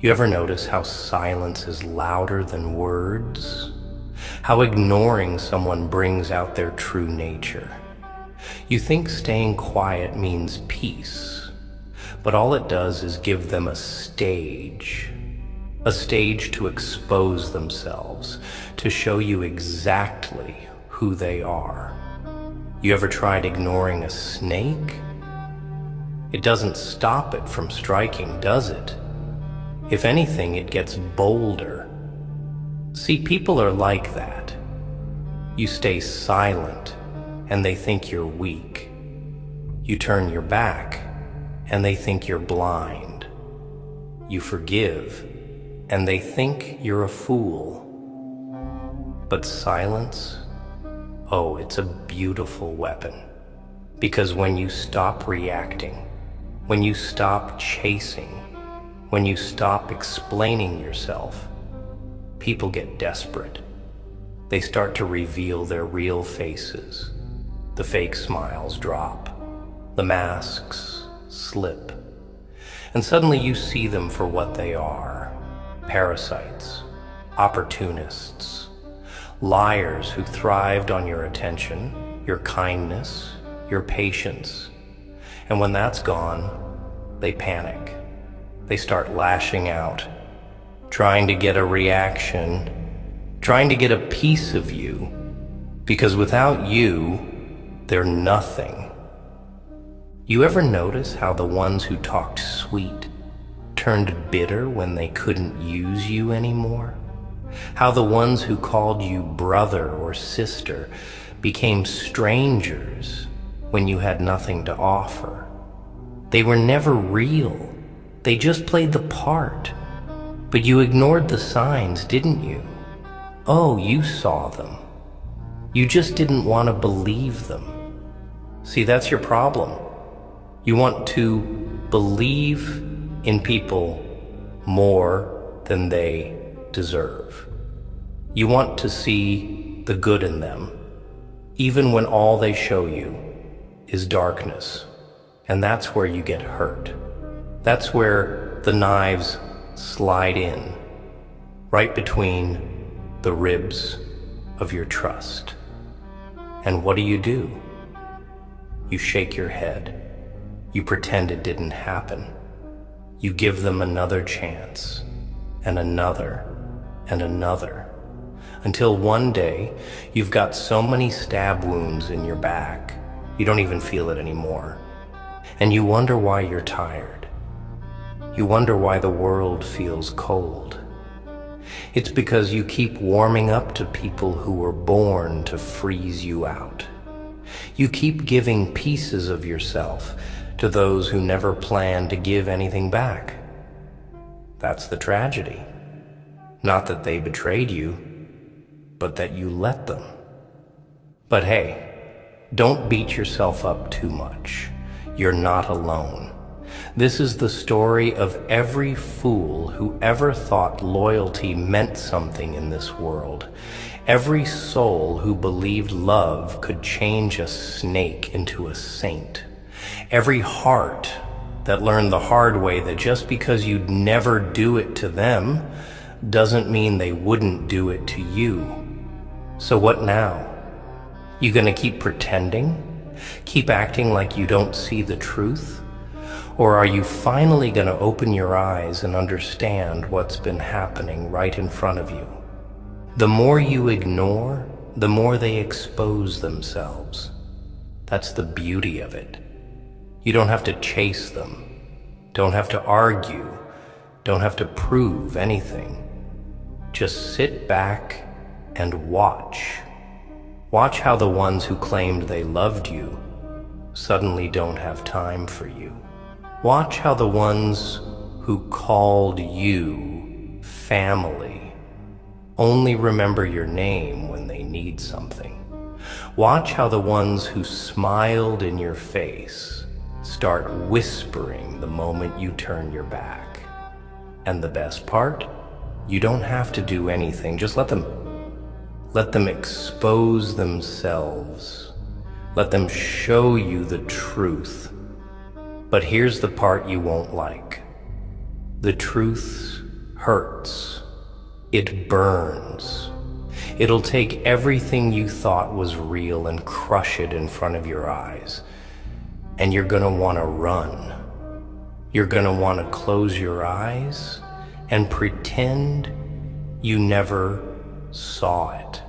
You ever notice how silence is louder than words? How ignoring someone brings out their true nature? You think staying quiet means peace, but all it does is give them a stage to expose themselves, to show you exactly who they are. You ever tried ignoring a snake? It doesn't stop it from striking, does it? If anything, it gets bolder. See, people are like that. You stay silent, and they think you're weak. You turn your back, and they think you're blind. You forgive, and they think you're a fool. But silence, oh, it's a beautiful weapon. Because when you stop reacting, when you stop chasing, when you stop explaining yourself, people get desperate. They start to reveal their real faces. The fake smiles drop. The masks slip. And suddenly you see them for what they are. Parasites, opportunists, liars who thrived on your attention, your kindness, your patience. And when that's gone, they panic. They start lashing out, trying to get a reaction, trying to get a piece of you, because without you, they're nothing. You ever notice how the ones who talked sweet turned bitter when they couldn't use you anymore? How the ones who called you brother or sister became strangers when you had nothing to offer? They were never real. They just played the part. But you ignored the signs, didn't you? Oh, you saw them. You just didn't want to believe them. See, that's your problem. You want to believe in people more than they deserve. You want to see the good in them, even when all they show you is darkness. And that's where you get hurt. That's where the knives slide in, right between the ribs of your trust. And what do? You shake your head. You pretend it didn't happen. You give them another chance, and another, and another, until one day you've got so many stab wounds in your back, you don't even feel it anymore. And you wonder why you're tired. You wonder why the world feels cold. It's because you keep warming up to people who were born to freeze you out. You keep giving pieces of yourself to those who never planned to give anything back. That's the tragedy. Not that they betrayed you, but that you let them. But hey, don't beat yourself up too much. You're not alone. This is the story of every fool who ever thought loyalty meant something in this world. Every soul who believed love could change a snake into a saint. Every heart that learned the hard way that just because you'd never do it to them doesn't mean they wouldn't do it to you. So what now? You gonna keep pretending? Keep acting like you don't see the truth? Or are you finally going to open your eyes and understand what's been happening right in front of you? The more you ignore, the more they expose themselves. That's the beauty of it. You don't have to chase them, don't have to argue, don't have to prove anything. Just sit back and watch. Watch how the ones who claimed they loved you suddenly don't have time for you. Watch how the ones who called you family only remember your name when they need something. Watch how the ones who smiled in your face start whispering the moment you turn your back. And the best part? You don't have to do anything. Just let them expose themselves. Let them show you the truth. But here's the part you won't like. The truth's hurts. It burns. It'll take everything you thought was real and crush it in front of your eyes. And you're gonna wanna run. You're gonna wanna close your eyes and pretend you never saw it.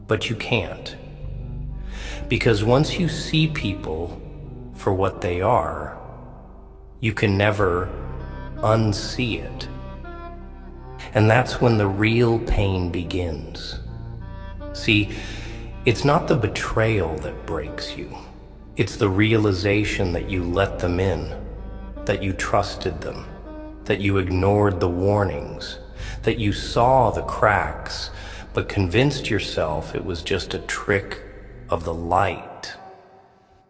But you can't. Because once you see people for what they are, you can never unsee it. And that's when the real pain begins. See, it's not the betrayal that breaks you. It's the realization that you let them in, that you trusted them, that you ignored the warnings, that you saw the cracks, but convinced yourself it was just a trick of the light.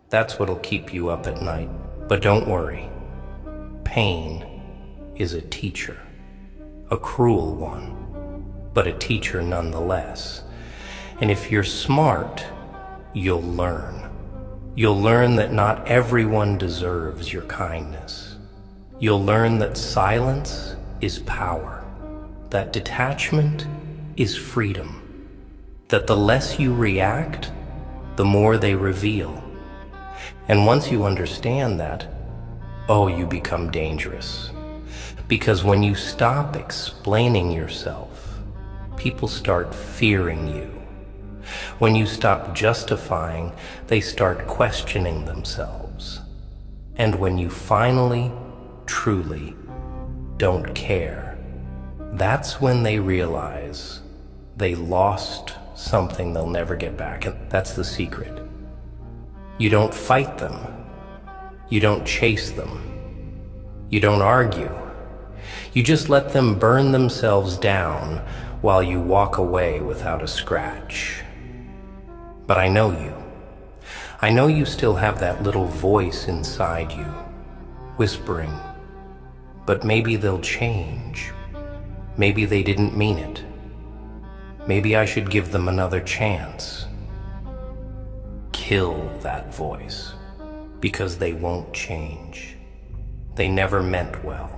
That's what'll keep you up at night. But don't worry. Pain is a teacher. A cruel one, but a teacher nonetheless. And if you're smart, you'll learn. You'll learn that not everyone deserves your kindness. You'll learn that silence is power, that detachment is freedom, that the less you react, the more they reveal. And once you understand that, oh, you become dangerous. Because when you stop explaining yourself, people start fearing you. When you stop justifying, they start questioning themselves. And when you finally, truly don't care, that's when they realize they lost something they'll never get back. And that's the secret. You don't fight them. You don't chase them. You don't argue. You just let them burn themselves down while you walk away without a scratch. But I know you. I know you still have that little voice inside you, whispering, but maybe they'll change. Maybe they didn't mean it. Maybe I should give them another chance. Kill that voice, because they won't change. They never meant well.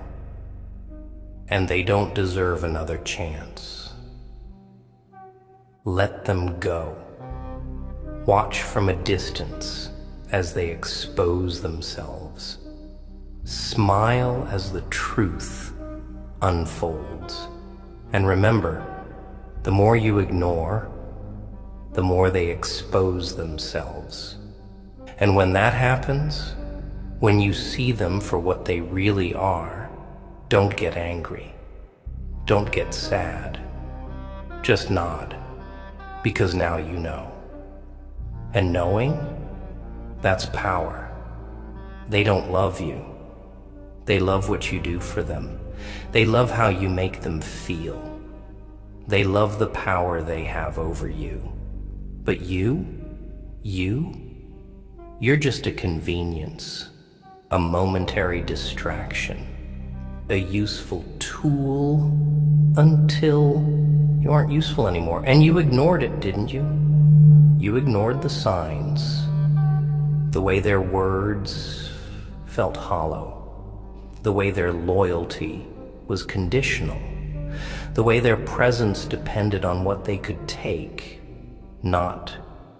And they don't deserve another chance. Let them go. Watch from a distance as they expose themselves. Smile as the truth unfolds. And remember, the more you ignore, the more they expose themselves. And when that happens, when you see them for what they really are, don't get angry. Don't get sad. Just nod, because now you know. And knowing, that's power. They don't love you. They love what you do for them. They love how you make them feel. They love the power they have over you. But you're just a convenience, a momentary distraction, a useful tool until you aren't useful anymore. And you ignored it, didn't you? You ignored the signs, the way their words felt hollow, the way their loyalty was conditional, the way their presence depended on what they could take, not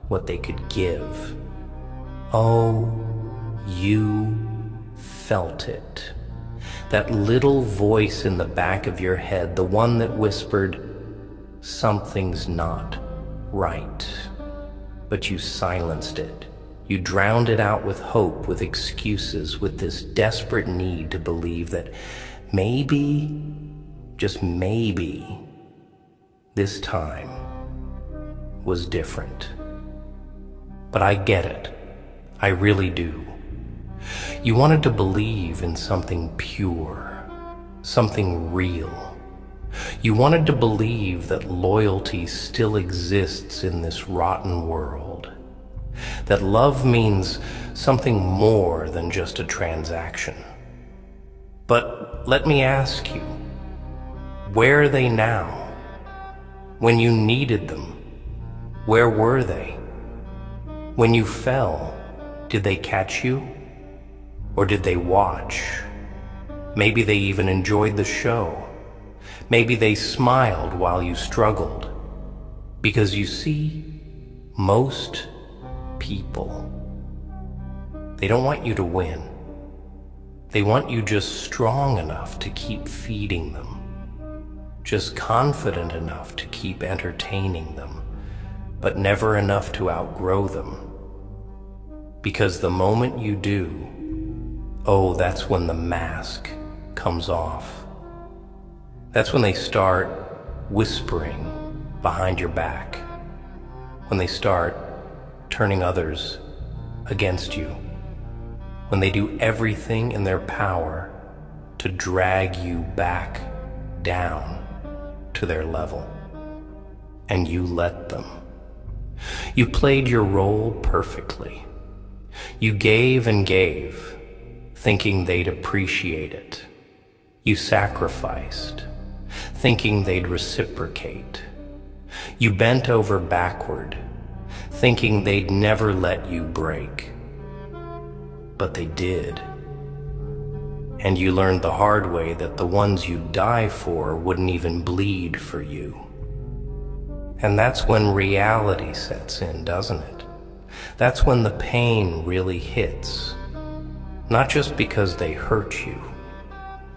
what they could give. Oh, you felt it. That little voice in the back of your head, the one that whispered, something's not right. But you silenced it. You drowned it out with hope, with excuses, with this desperate need to believe that maybe, just maybe, this time was different. But I get it. I really do. You wanted to believe in something pure, something real. You wanted to believe that loyalty still exists in this rotten world, that love means something more than just a transaction. But let me ask you, where are they now? When you needed them, where were they? When you fell, did they catch you? Or did they watch? Maybe they even enjoyed the show. Maybe they smiled while you struggled. Because you see, most people, they don't want you to win. They want you just strong enough to keep feeding them, just confident enough to keep entertaining them, but never enough to outgrow them. Because the moment you do, oh, that's when the mask comes off. That's when they start whispering behind your back, when they start turning others against you, when they do everything in their power to drag you back down to their level. And you let them. You played your role perfectly. You gave and gave, thinking they'd appreciate it. You sacrificed, thinking they'd reciprocate. You bent over backward, thinking they'd never let you break. But they did. And you learned the hard way that the ones you'd die for wouldn't even bleed for you. And that's when reality sets in, doesn't it? That's when the pain really hits. Not just because they hurt you,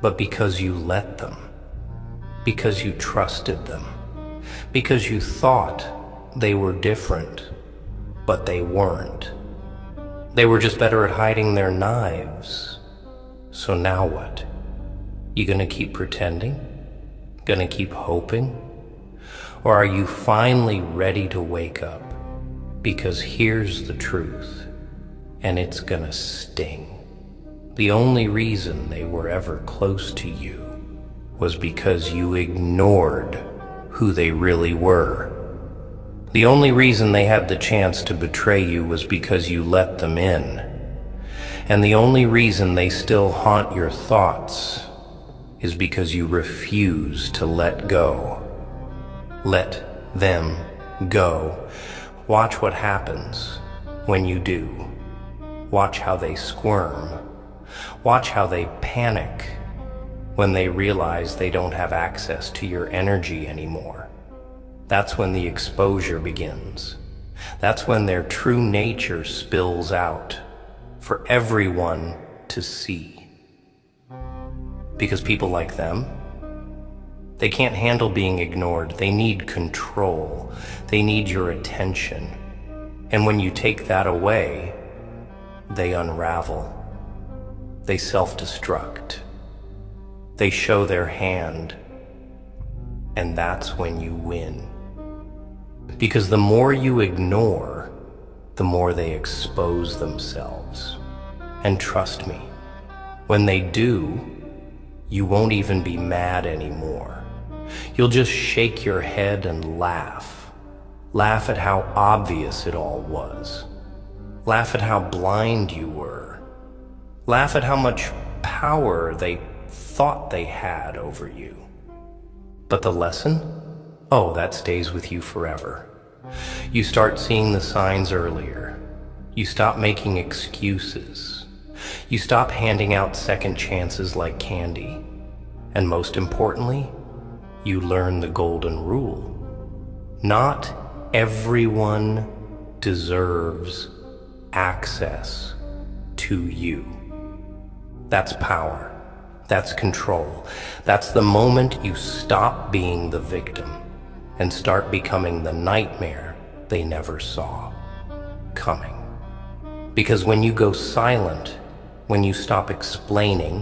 but because you let them. Because you trusted them. Because you thought they were different, but they weren't. They were just better at hiding their knives. So now what? You gonna keep pretending? Gonna keep hoping? Or are you finally ready to wake up? Because here's the truth, and it's gonna sting. The only reason they were ever close to you was because you ignored who they really were. The only reason they had the chance to betray you was because you let them in. And the only reason they still haunt your thoughts is because you refuse to let go. Let them go. Watch what happens when you do. Watch how they squirm. Watch how they panic when they realize they don't have access to your energy anymore. That's when the exposure begins. That's when their true nature spills out for everyone to see. Because people like them, they can't handle being ignored. They need control. They need your attention. And when you take that away, they unravel. They self-destruct. They show their hand. And that's when you win. Because the more you ignore, the more they expose themselves. And trust me, when they do, you won't even be mad anymore. You'll just shake your head and laugh. Laugh at how obvious it all was. Laugh at how blind you were. Laugh at how much power they thought they had over you. But the lesson? Oh, that stays with you forever. You start seeing the signs earlier. You stop making excuses. You stop handing out second chances like candy. And most importantly, you learn the golden rule. Not everyone deserves access to you. That's power. That's control. That's the moment you stop being the victim and start becoming the nightmare they never saw coming. Because when you go silent, when you stop explaining,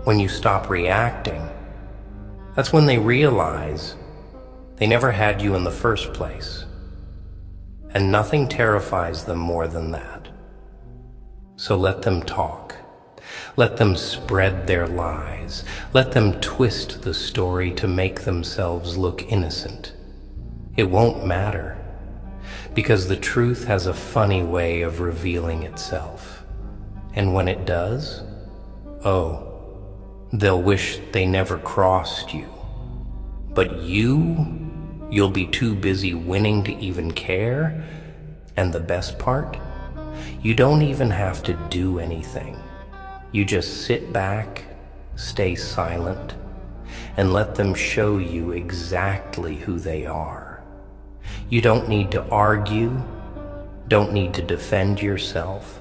when you stop reacting, that's when they realize they never had you in the first place. And nothing terrifies them more than that. So let them talk. Let them spread their lies. Let them twist the story to make themselves look innocent. It won't matter, because the truth has a funny way of revealing itself. And when it does, oh, they'll wish they never crossed you. But you'll be too busy winning to even care. And the best part, you don't even have to do anything. You just sit back, stay silent, and let them show you exactly who they are. You don't need to argue, don't need to defend yourself,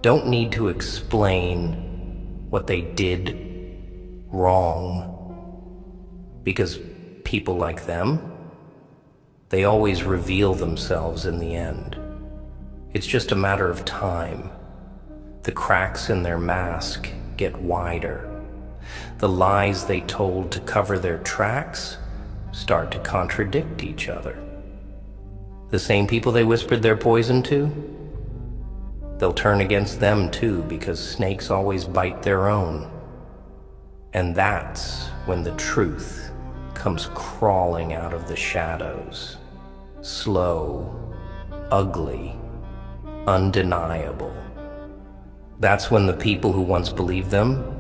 don't need to explain what they did wrong, because people like them, they always reveal themselves in the end. It's just a matter of time. The cracks in their mask get wider. The lies they told to cover their tracks start to contradict each other. The same people they whispered their poison to, they'll turn against them too, because snakes always bite their own. And that's when the truth comes crawling out of the shadows. Slow, ugly, undeniable. That's when the people who once believed them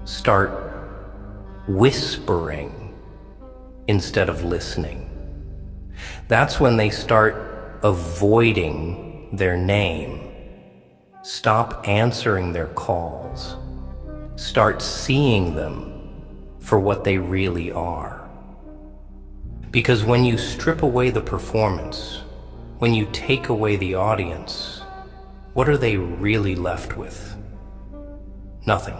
start whispering instead of listening. That's when they start avoiding their name, stop answering their calls, start seeing them for what they really are. Because when you strip away the performance, when you take away the audience, what are they really left with? Nothing.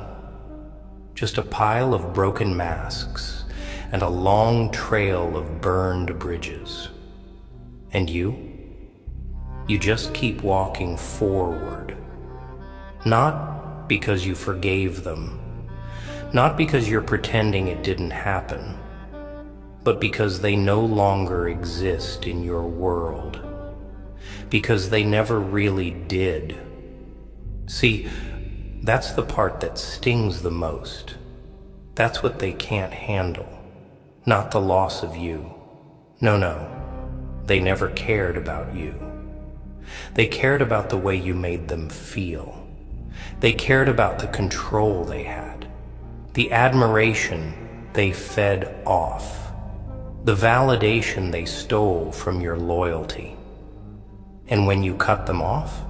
Just a pile of broken masks and a long trail of burned bridges. And you just keep walking forward. Not because you forgave them, not because you're pretending it didn't happen, but because they no longer exist in your world. Because they never really did. See, that's the part that stings the most. That's what they can't handle, not the loss of you. No, they never cared about you. They cared about the way you made them feel. They cared about the control they had, the admiration they fed off, the validation they stole from your loyalty. And when you cut them off,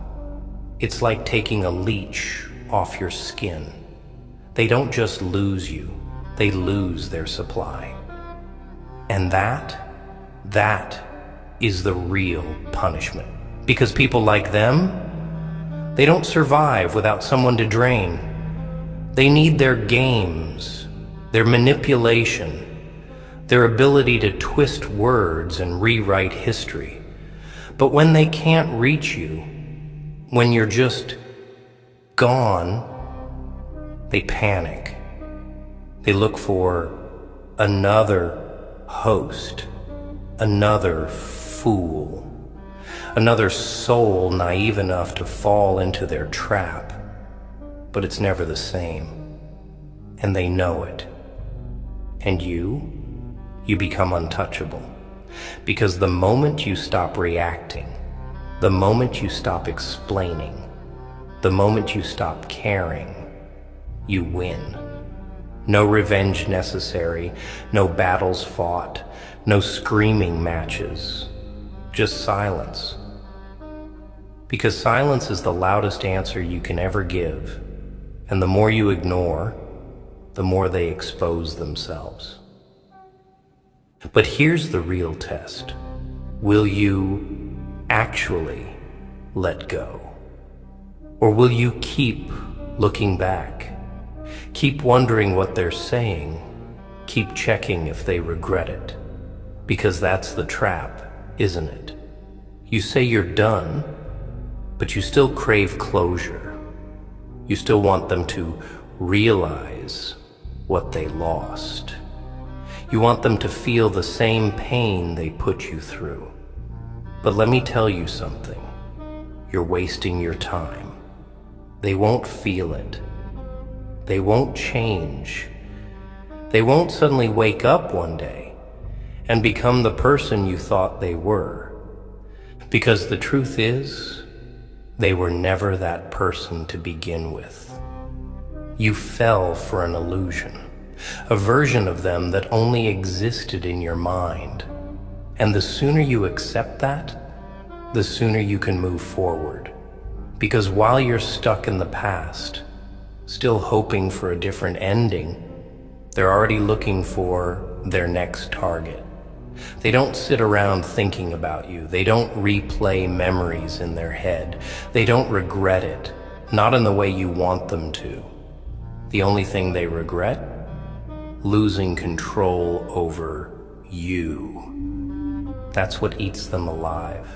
it's like taking a leech off your skin. They don't just lose you, they lose their supply. And that is the real punishment. Because people like them, they don't survive without someone to drain. They need their games, their manipulation, their ability to twist words and rewrite history. But when they can't reach you, when you're just gone, they panic. They look for another host, another fool, another soul naive enough to fall into their trap. But it's never the same, and they know it. And you become untouchable. Because the moment you stop reacting, the moment you stop explaining, the moment you stop caring, you win. No revenge necessary, no battles fought, no screaming matches, just silence. Because silence is the loudest answer you can ever give, and the more you ignore, the more they expose themselves. But here's the real test. Will you actually let go? Or will you keep looking back? Keep wondering what they're saying. Keep checking if they regret it. Because that's the trap, isn't it? You say you're done, but you still crave closure. You still want them to realize what they lost. You want them to feel the same pain they put you through. But let me tell you something. You're wasting your time. They won't feel it. They won't change. They won't suddenly wake up one day and become the person you thought they were. Because the truth is, they were never that person to begin with. You fell for an illusion. A version of them that only existed in your mind. And the sooner you accept that, the sooner you can move forward. Because while you're stuck in the past, still hoping for a different ending, They're already looking for their next target. They don't sit around thinking about you. They don't replay memories in their head. They don't regret it, not in the way you want them to. The only thing they regret? Losing control over you. That's what eats them alive.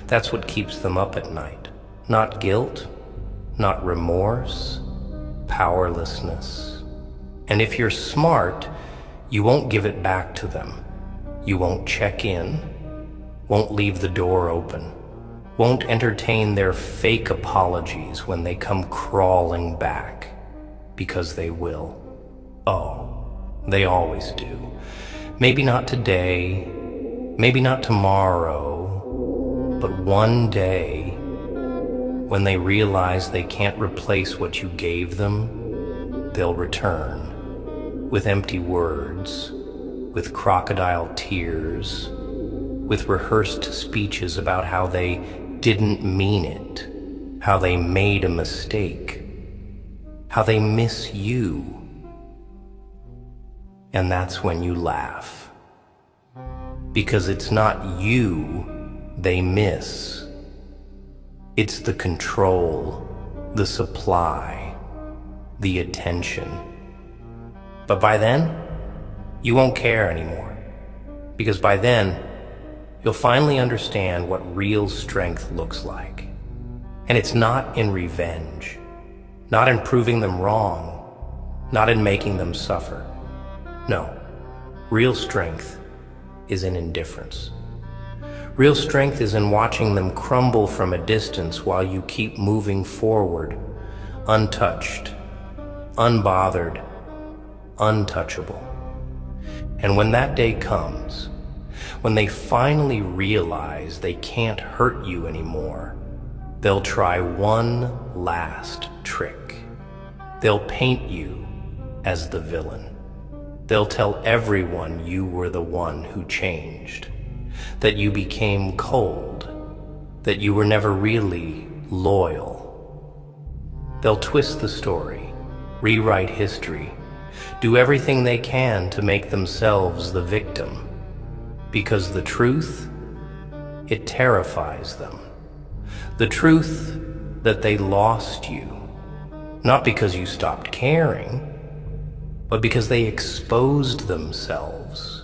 That's what keeps them up at night. Not guilt, not remorse, powerlessness. And if you're smart, you won't give it back to them. You won't check in, won't leave the door open, won't entertain their fake apologies when they come crawling back, because they will. Oh, they always do. Maybe not today, maybe not tomorrow, but one day, when they realize they can't replace what you gave them, they'll return with empty words, with crocodile tears, with rehearsed speeches about how they didn't mean it, how they made a mistake, how they miss you. And that's when you laugh. Because it's not you they miss. It's the control, the supply, the attention. But by then, you won't care anymore. Because by then, you'll finally understand what real strength looks like. And it's not in revenge, not in proving them wrong, not in making them suffer. No, real strength is in indifference. Real strength is in watching them crumble from a distance while you keep moving forward, untouched, unbothered, untouchable. And when that day comes, when they finally realize they can't hurt you anymore, they'll try one last trick. They'll paint you as the villain. They'll tell everyone you were the one who changed, that you became cold, that you were never really loyal. They'll twist the story, rewrite history, do everything they can to make themselves the victim. Because the truth, it terrifies them. The truth that they lost you, not because you stopped caring, but because they exposed themselves,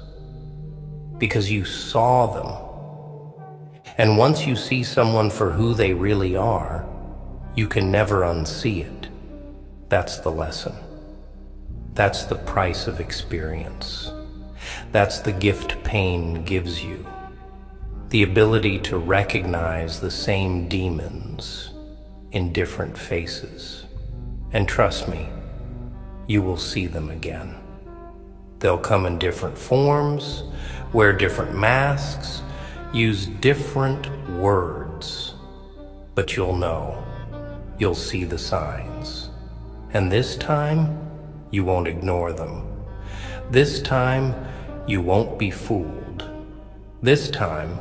because you saw them. And once you see someone for who they really are, you can never unsee it. That's the lesson. That's the price of experience. That's the gift pain gives you. The ability to recognize the same demons in different faces. And trust me, you will see them again. They'll come in different forms, wear different masks, use different words. But you'll know. You'll see the signs. And this time, you won't ignore them. This time, you won't be fooled. This time,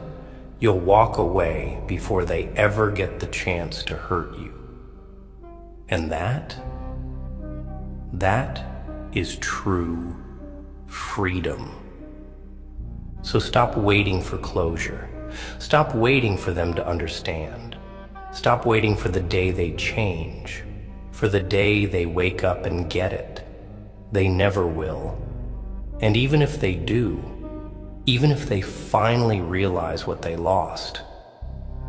you'll walk away before they ever get the chance to hurt you. And that is true freedom. So stop waiting for closure. Stop waiting for them to understand. Stop waiting for the day they change, for the day they wake up and get it. They never will. And even if they do, even if they finally realize what they lost,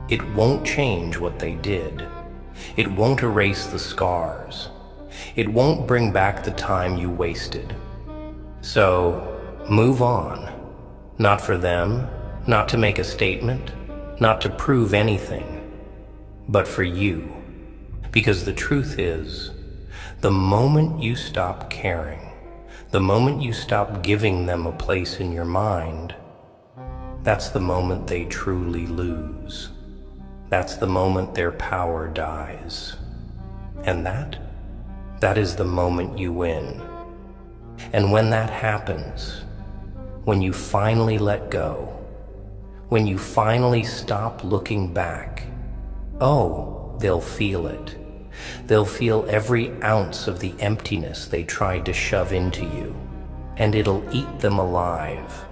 it won't change what they did. It won't erase the scars. It won't bring back the time you wasted. So, move on. Not for them, not to make a statement, not to prove anything, but for you. Because the truth is, the moment you stop caring, the moment you stop giving them a place in your mind, that's the moment they truly lose. That's the moment their power dies. And that is the moment you win. And when that happens, when you finally let go, when you finally stop looking back, oh, they'll feel it. They'll feel every ounce of the emptiness they tried to shove into you. and it'll eat them alive.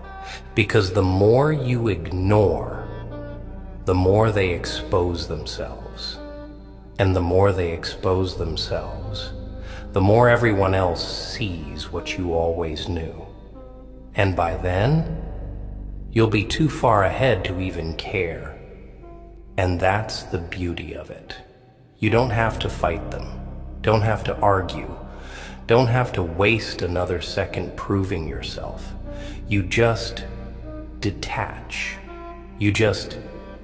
Because the more you ignore, the more they expose themselves. And the more they expose themselves, the more everyone else sees what you always knew. And by then, you'll be too far ahead to even care. And that's the beauty of it. You don't have to fight them, don't have to argue, don't have to waste another second proving yourself. You just detach. You just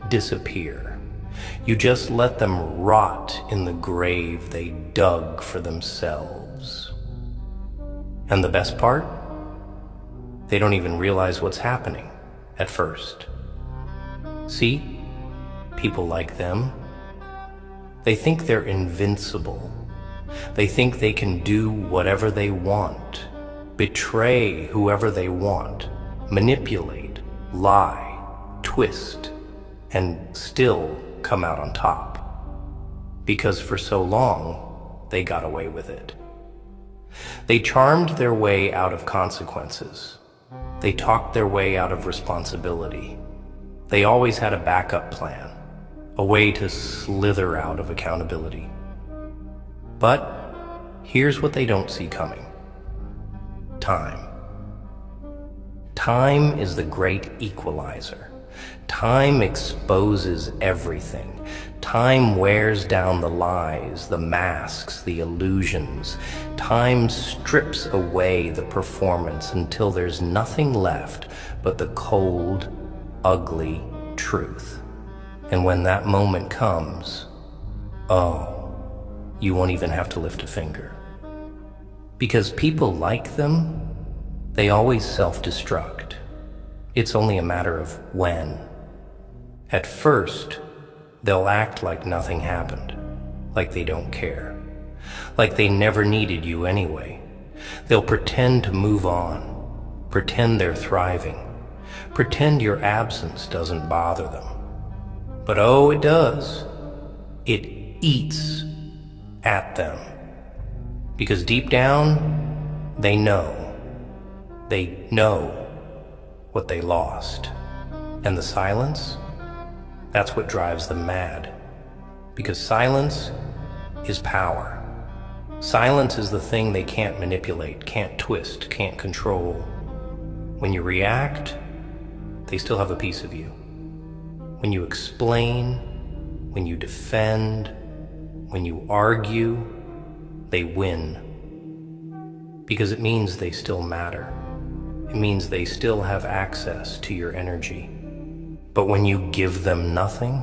disappear. You just let them rot in the grave they dug for themselves. And the best part? They don't even realize what's happening at first. See? People like them. They think they're invincible. They think they can do whatever they want, betray whoever they want, manipulate, lie, twist, and still come out on top. Because for so long, they got away with it. They charmed their way out of consequences. They talked their way out of responsibility. They always had a backup plan, a way to slither out of accountability. But here's what they don't see coming. Time. Time is the great equalizer. Time exposes everything. Time wears down the lies, the masks, the illusions. Time strips away the performance until there's nothing left but the cold, ugly truth. And when that moment comes, oh, you won't even have to lift a finger. Because people like them, they always self-destruct. It's only a matter of when. At first, they'll act like nothing happened, like they don't care, like they never needed you anyway. They'll pretend to move on, pretend they're thriving, pretend your absence doesn't bother them. But oh, it does. It eats at them. Because deep down, they know what they lost. And the silence, that's what drives them mad. Because silence is power. Silence is the thing they can't manipulate, can't twist, can't control. When you react, they still have a piece of you. When you explain, when you defend, when you argue, they win. Because it means they still matter. It means they still have access to your energy. But when you give them nothing,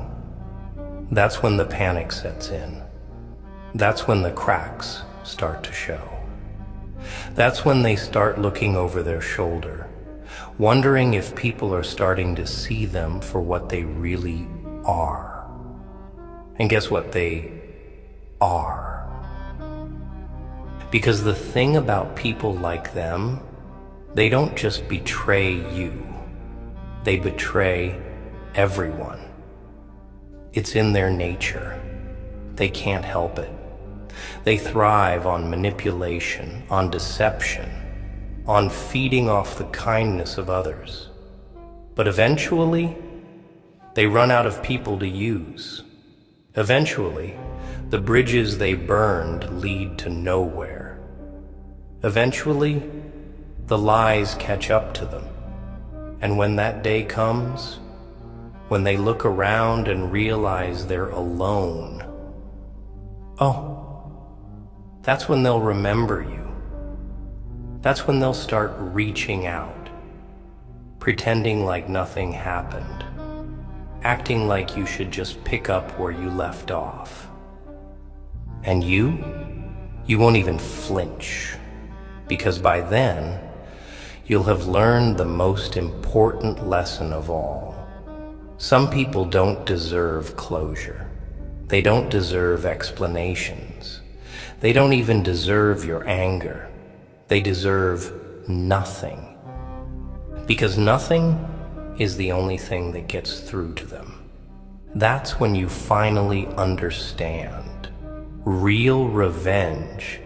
that's when the panic sets in. That's when the cracks start to show. That's when they start looking over their shoulder, wondering if people are starting to see them for what they really are. And guess what? They are. Because the thing about people like them, they don't just betray you. They betray everyone. It's in their nature. They can't help it. They thrive on manipulation, on deception, on feeding off the kindness of others. But eventually, they run out of people to use. Eventually, the bridges they burned lead to nowhere. Eventually, the lies catch up to them. And when that day comes, when they look around and realize they're alone, oh, that's when they'll remember you. That's when they'll start reaching out, pretending like nothing happened, acting like you should just pick up where you left off. And you won't even flinch, because by then, you'll have learned the most important lesson of all. Some people don't deserve closure. They don't deserve explanations. They don't even deserve your anger. They deserve nothing. Because nothing is the only thing that gets through to them. That's when you finally understand. Real revenge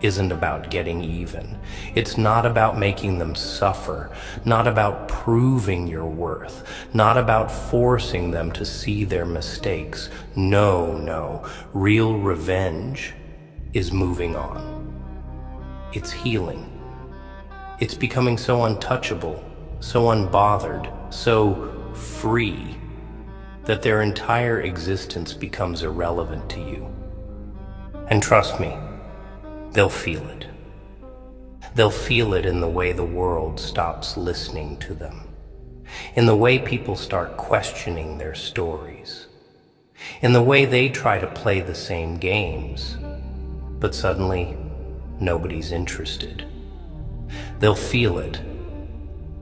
isn't about getting even. It's not about making them suffer, not about proving your worth, not about forcing them to see their mistakes. No. Real revenge is moving on. It's healing. It's becoming so untouchable, so unbothered, so free, that their entire existence becomes irrelevant to you. And trust me, they'll feel it. They'll feel it in the way the world stops listening to them, in the way people start questioning their stories, in the way they try to play the same games, but suddenly nobody's interested. They'll feel it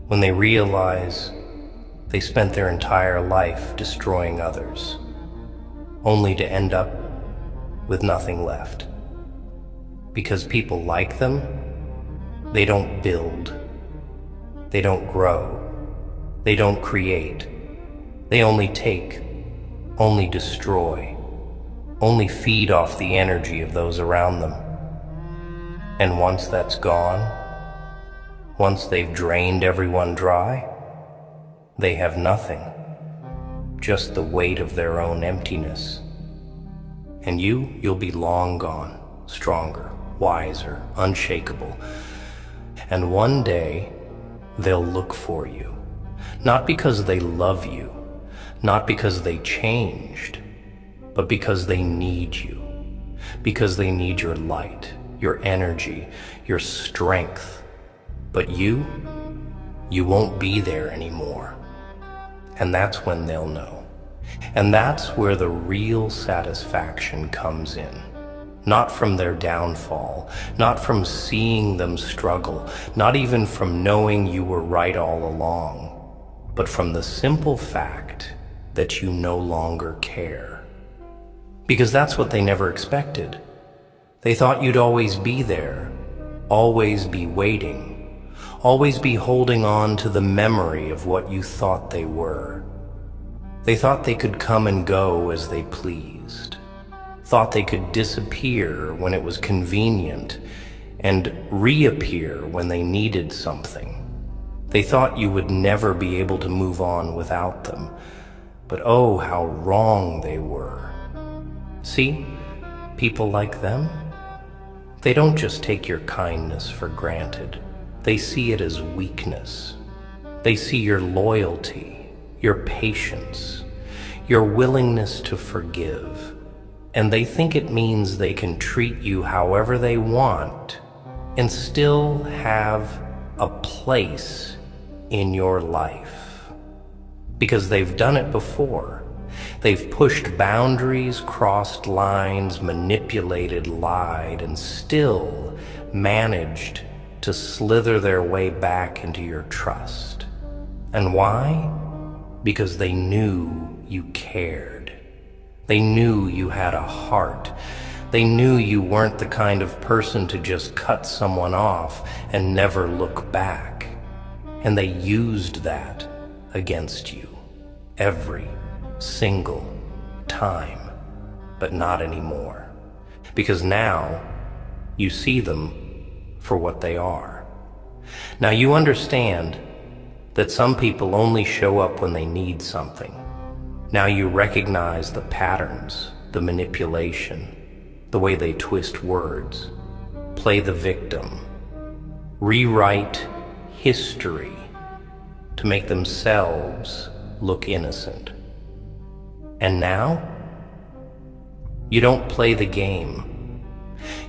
when they realize they spent their entire life destroying others, only to end up with nothing left. Because people like them, they don't build, they don't grow, they don't create, they only take, only destroy, only feed off the energy of those around them. And once that's gone, once they've drained everyone dry, they have nothing, just the weight of their own emptiness. And you'll be long gone, stronger, wiser, unshakable. And one day, they'll look for you, not because they love you, not because they changed, but because they need you, because they need your light, your energy, your strength. But you won't be there anymore. And that's when they'll know. And that's where the real satisfaction comes in. Not from their downfall, not from seeing them struggle, not even from knowing you were right all along, but from the simple fact that you no longer care. Because that's what they never expected. They thought you'd always be there, always be waiting, always be holding on to the memory of what you thought they were. They thought they could come and go as they pleased, thought they could disappear when it was convenient and reappear when they needed something. They thought you would never be able to move on without them, but oh, how wrong they were. See, people like them, they don't just take your kindness for granted. They see it as weakness. They see your loyalty, your patience, your willingness to forgive, and they think it means they can treat you however they want and still have a place in your life. Because they've done it before. They've pushed boundaries, crossed lines, manipulated, lied, and still managed to slither their way back into your trust. And why? Because they knew you cared. They knew you had a heart. They knew you weren't the kind of person to just cut someone off and never look back. And they used that against you every single time, but not anymore. Because now you see them for what they are. Now you understand that some people only show up when they need something. Now you recognize the patterns, the manipulation, the way they twist words, play the victim, rewrite history to make themselves look innocent. And now, you don't play the game.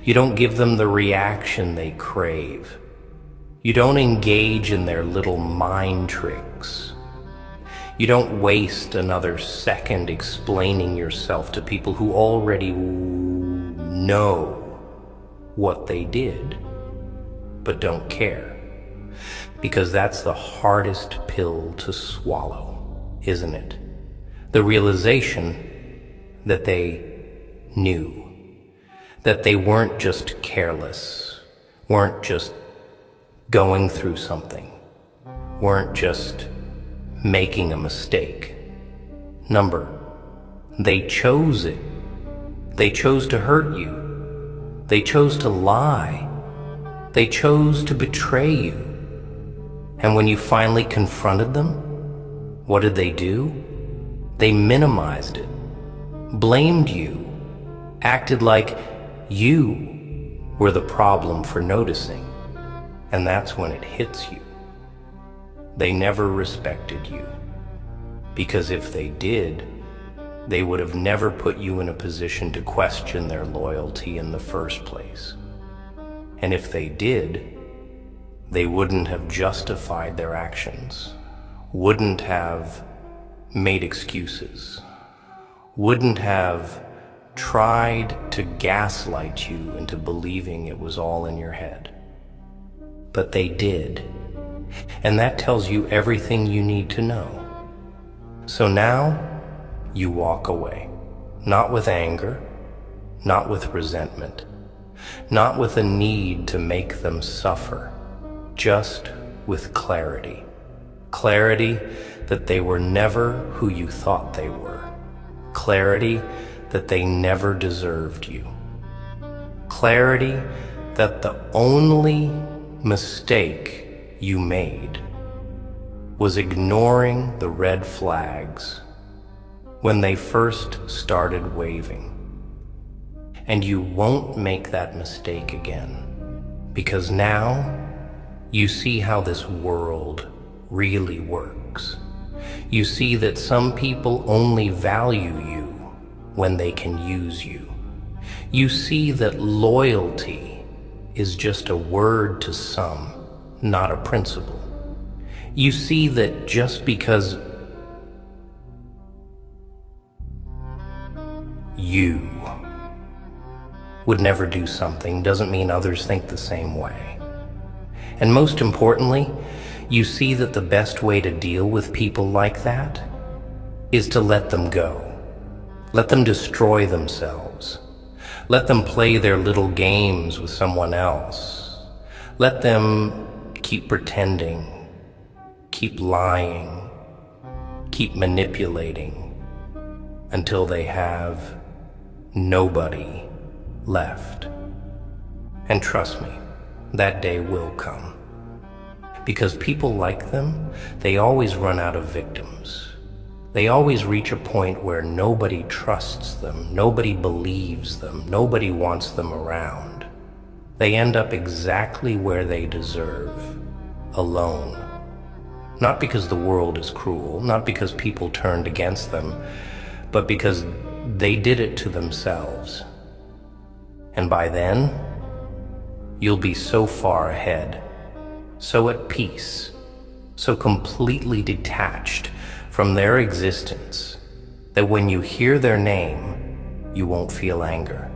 You don't give them the reaction they crave. You don't engage in their little mind tricks. You don't waste another second explaining yourself to people who already know what they did, but don't care. Because that's the hardest pill to swallow, isn't it? The realization that they knew. That they weren't just careless, weren't just going through something, weren't just making a mistake. They chose it. They chose to hurt you. They chose to lie. They chose to betray you. And when you finally confronted them, what did they do? They minimized it, blamed you, acted like you were the problem for noticing. And that's when it hits you. They never respected you. Because if they did, they would have never put you in a position to question their loyalty in the first place. And if they did, they wouldn't have justified their actions, wouldn't have made excuses, wouldn't have tried to gaslight you into believing it was all in your head. But they did. And that tells you everything you need to know. So now, you walk away, not with anger, not with resentment, not with a need to make them suffer, just with clarity. Clarity that they were never who you thought they were. Clarity that they never deserved you. Clarity that the only mistake you made was ignoring the red flags when they first started waving. And you won't make that mistake again, because now you see how this world really works. You see that some people only value you when they can use you. You see that loyalty is just a word to some, not a principle. You see that just because you would never do something doesn't mean others think the same way. And most importantly, you see that the best way to deal with people like that is to let them go. Let them destroy themselves. Let them play their little games with someone else. Let them keep pretending, keep lying, keep manipulating until they have nobody left. And trust me, that day will come. Because people like them, they always run out of victims. They always reach a point where nobody trusts them, nobody believes them, nobody wants them around. They end up exactly where they deserve, alone. Not because the world is cruel, not because people turned against them, but because they did it to themselves. And by then, you'll be so far ahead, so at peace, so completely detached from their existence that when you hear their name, you won't feel anger.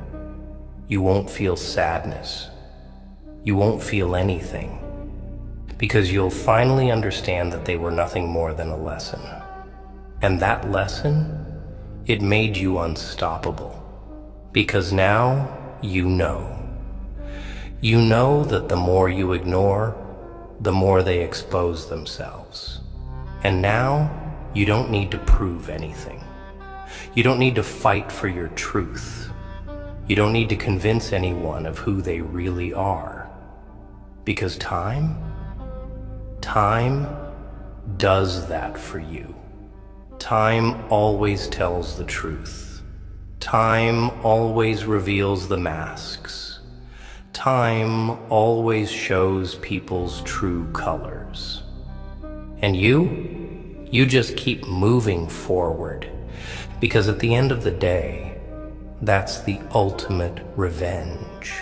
You won't feel sadness. You won't feel anything, because you'll finally understand that they were nothing more than a lesson. And that lesson, it made you unstoppable, because now you know. You know that the more you ignore, the more they expose themselves. And now, you don't need to prove anything. You don't need to fight for your truth. You don't need to convince anyone of who they really are. Because time does that for you. Time always tells the truth. Time always reveals the masks. Time always shows people's true colors. And you just keep moving forward, because at the end of the day, that's the ultimate revenge.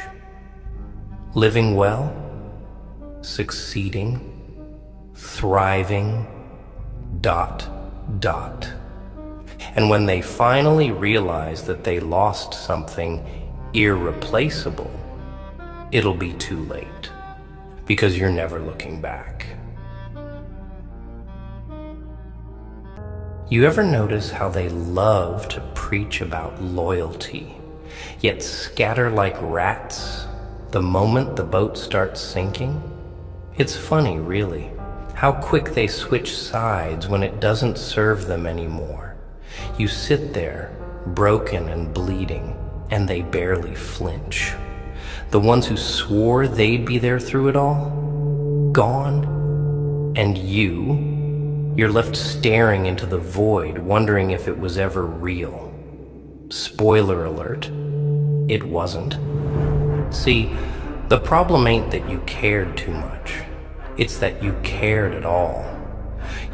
Living well, succeeding, thriving, ... And when they finally realize that they lost something irreplaceable, it'll be too late, because you're never looking back. You ever notice how they love to preach about loyalty, yet scatter like rats the moment the boat starts sinking? It's funny, really, how quick they switch sides when it doesn't serve them anymore. You sit there, broken and bleeding, and they barely flinch. The ones who swore they'd be there through it all, gone. And you're left staring into the void, wondering if it was ever real. Spoiler alert, it wasn't. See, the problem ain't that you cared too much. It's that you cared at all.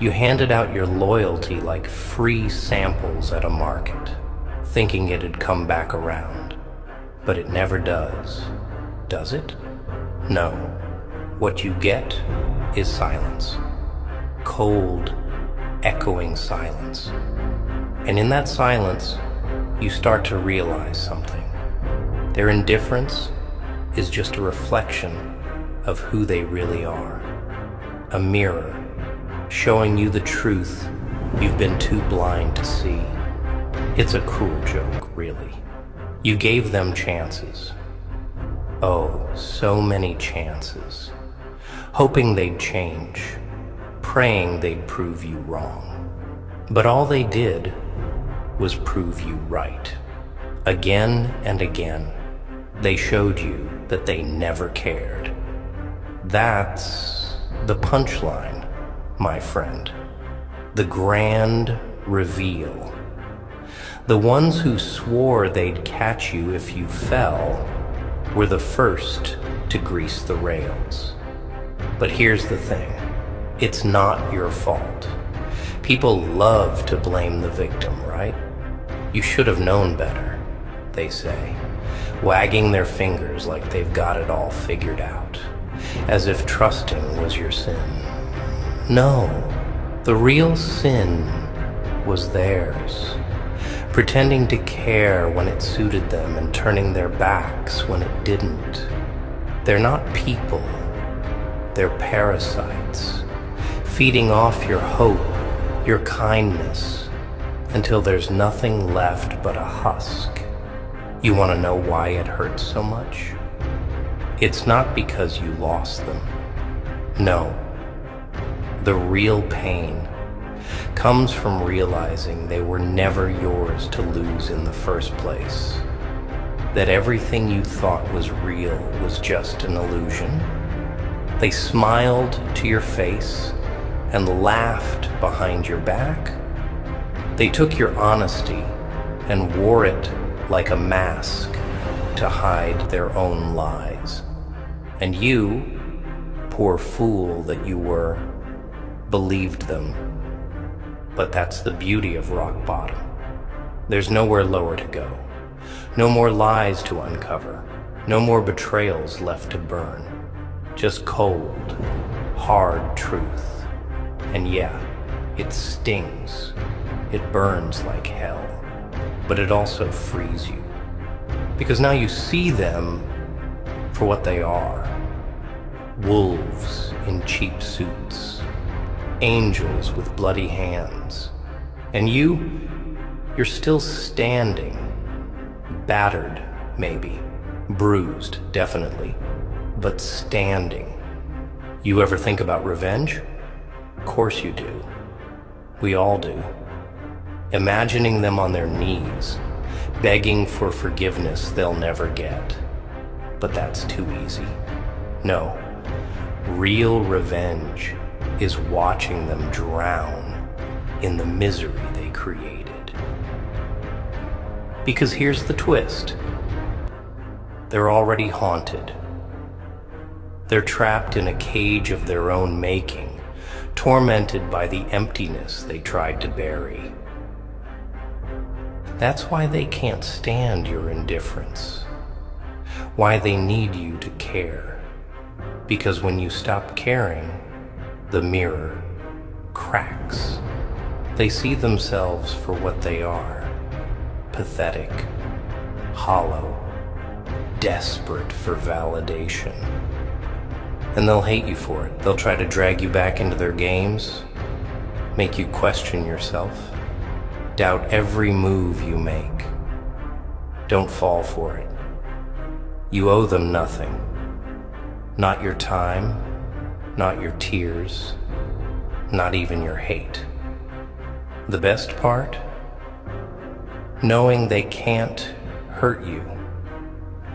You handed out your loyalty like free samples at a market, thinking it'd come back around. But it never does. Does it? No. What you get is silence. Cold, echoing silence. And in that silence, you start to realize something. Their indifference is just a reflection of who they really are. A mirror showing you the truth you've been too blind to see. It's a cruel joke, really. You gave them chances. Oh, so many chances. Hoping they'd change, praying they'd prove you wrong. But all they did was prove you right. Again and again, they showed you that they never cared. That's the punchline, my friend. The grand reveal. The ones who swore they'd catch you if you fell were the first to grease the rails. But here's the thing. It's not your fault. People love to blame the victim, right? You should have known better, they say, wagging their fingers like they've got it all figured out, as if trusting was your sin. No, the real sin was theirs, pretending to care when it suited them and turning their backs when it didn't. They're not people, they're parasites, feeding off your hope, your kindness, until there's nothing left but a husk. You want to know why it hurts so much? It's not because you lost them. No. The real pain comes from realizing they were never yours to lose in the first place. That everything you thought was real was just an illusion. They smiled to your face and laughed behind your back. They took your honesty and wore it like a mask to hide their own lies. And you, poor fool that you were, believed them. But that's the beauty of rock bottom. There's nowhere lower to go. No more lies to uncover. No more betrayals left to burn. Just cold, hard truth. And yeah, it stings. It burns like hell. But it also frees you. Because now you see them for what they are. Wolves in cheap suits. Angels with bloody hands. And you're still standing. Battered, maybe. Bruised, definitely. But standing. You ever think about revenge? Of course you do. We all do. Imagining them on their knees, begging for forgiveness they'll never get. But that's too easy. No. Real revenge is watching them drown in the misery they created. Because here's the twist. They're already haunted. They're trapped in a cage of their own making, tormented by the emptiness they tried to bury. That's why they can't stand your indifference. Why they need you to care. Because when you stop caring, the mirror cracks. They see themselves for what they are. Pathetic, hollow, desperate for validation. And they'll hate you for it. They'll try to drag you back into their games, make you question yourself, doubt every move you make. Don't fall for it. You owe them nothing. Not your time, not your tears, not even your hate. The best part? Knowing they can't hurt you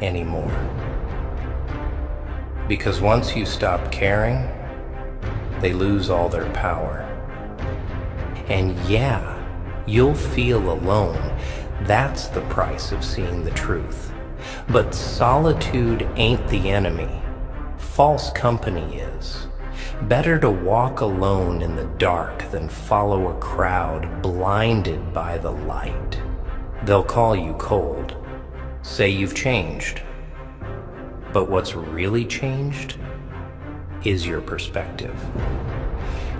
anymore. Because once you stop caring, they lose all their power. And yeah, you'll feel alone. That's the price of seeing the truth. But solitude ain't the enemy. False company is. Better to walk alone in the dark than follow a crowd blinded by the light. They'll call you cold, say you've changed. But what's really changed is your perspective.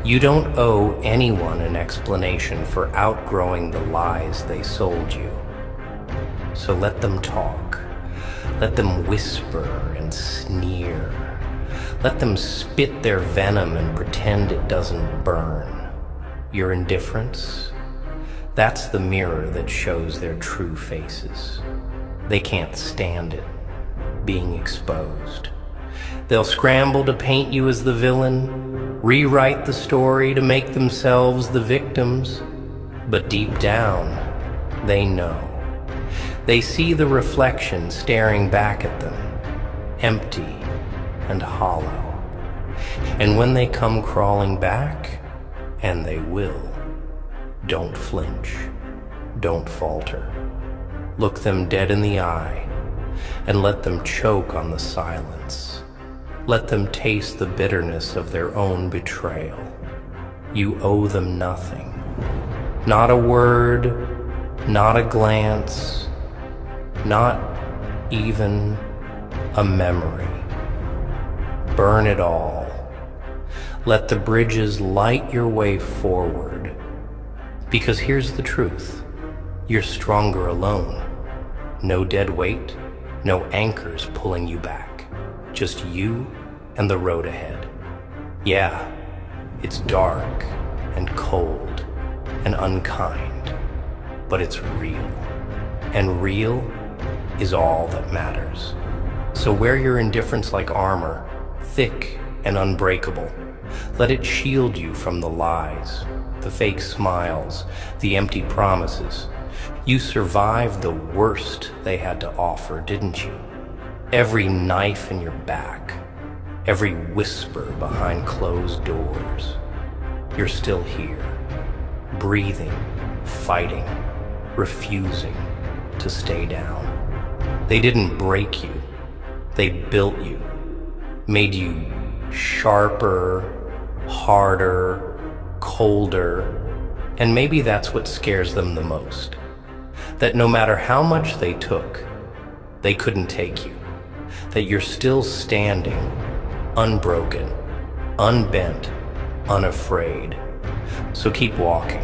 You don't owe anyone an explanation for outgrowing the lies they sold you. So let them talk. Let them whisper and sneer. Let them spit their venom and pretend it doesn't burn. Your indifference, that's the mirror that shows their true faces. They can't stand it, being exposed. They'll scramble to paint you as the villain, rewrite the story to make themselves the victims. But deep down, they know. They see the reflection staring back at them, empty and hollow. And when they come crawling back, and they will, don't flinch, don't falter. Look them dead in the eye and let them choke on the silence. Let them taste the bitterness of their own betrayal. You owe them nothing. Not a word, not a glance, not even a memory. Burn it all. Let the bridges light your way forward. Because here's the truth. You're stronger alone. No dead weight, no anchors pulling you back. Just you and the road ahead. Yeah, it's dark and cold and unkind, but it's real. And real is all that matters. So wear your indifference like armor, thick and unbreakable. Let it shield you from the lies, the fake smiles, the empty promises. You survived the worst they had to offer, didn't you? Every knife in your back, every whisper behind closed doors. You're still here, breathing, fighting, refusing to stay down. They didn't break you, they built you, made you sharper, harder, colder, and maybe that's what scares them the most. That no matter how much they took, they couldn't take you. That you're still standing, unbroken, unbent, unafraid. So keep walking.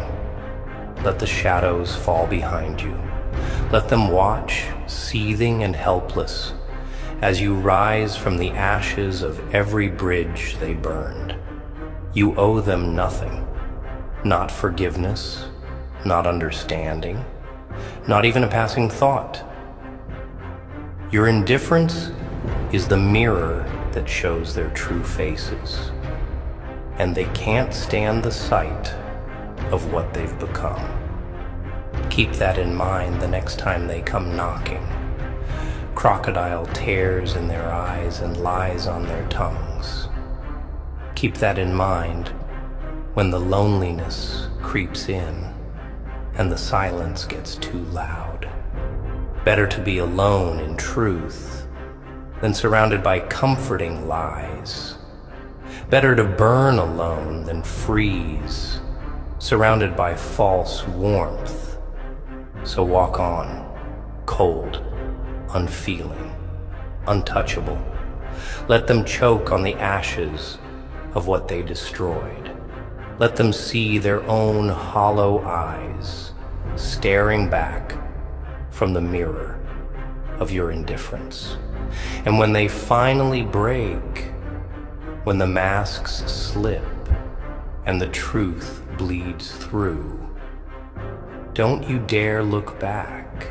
Let the shadows fall behind you. Let them watch, seething and helpless, as you rise from the ashes of every bridge they burned. You owe them nothing. Not forgiveness, not understanding, not even a passing thought. Your indifference is the mirror that shows their true faces, and they can't stand the sight of what they've become. Keep that in mind the next time they come knocking. Crocodile tears in their eyes and lies on their tongues. Keep that in mind when the loneliness creeps in and the silence gets too loud. Better to be alone in truth than surrounded by comforting lies. Better to burn alone than freeze, surrounded by false warmth. So walk on, cold, unfeeling, untouchable. Let them choke on the ashes of what they destroyed. Let them see their own hollow eyes staring back from the mirror of your indifference. And when they finally break, when the masks slip and the truth bleeds through, don't you dare look back.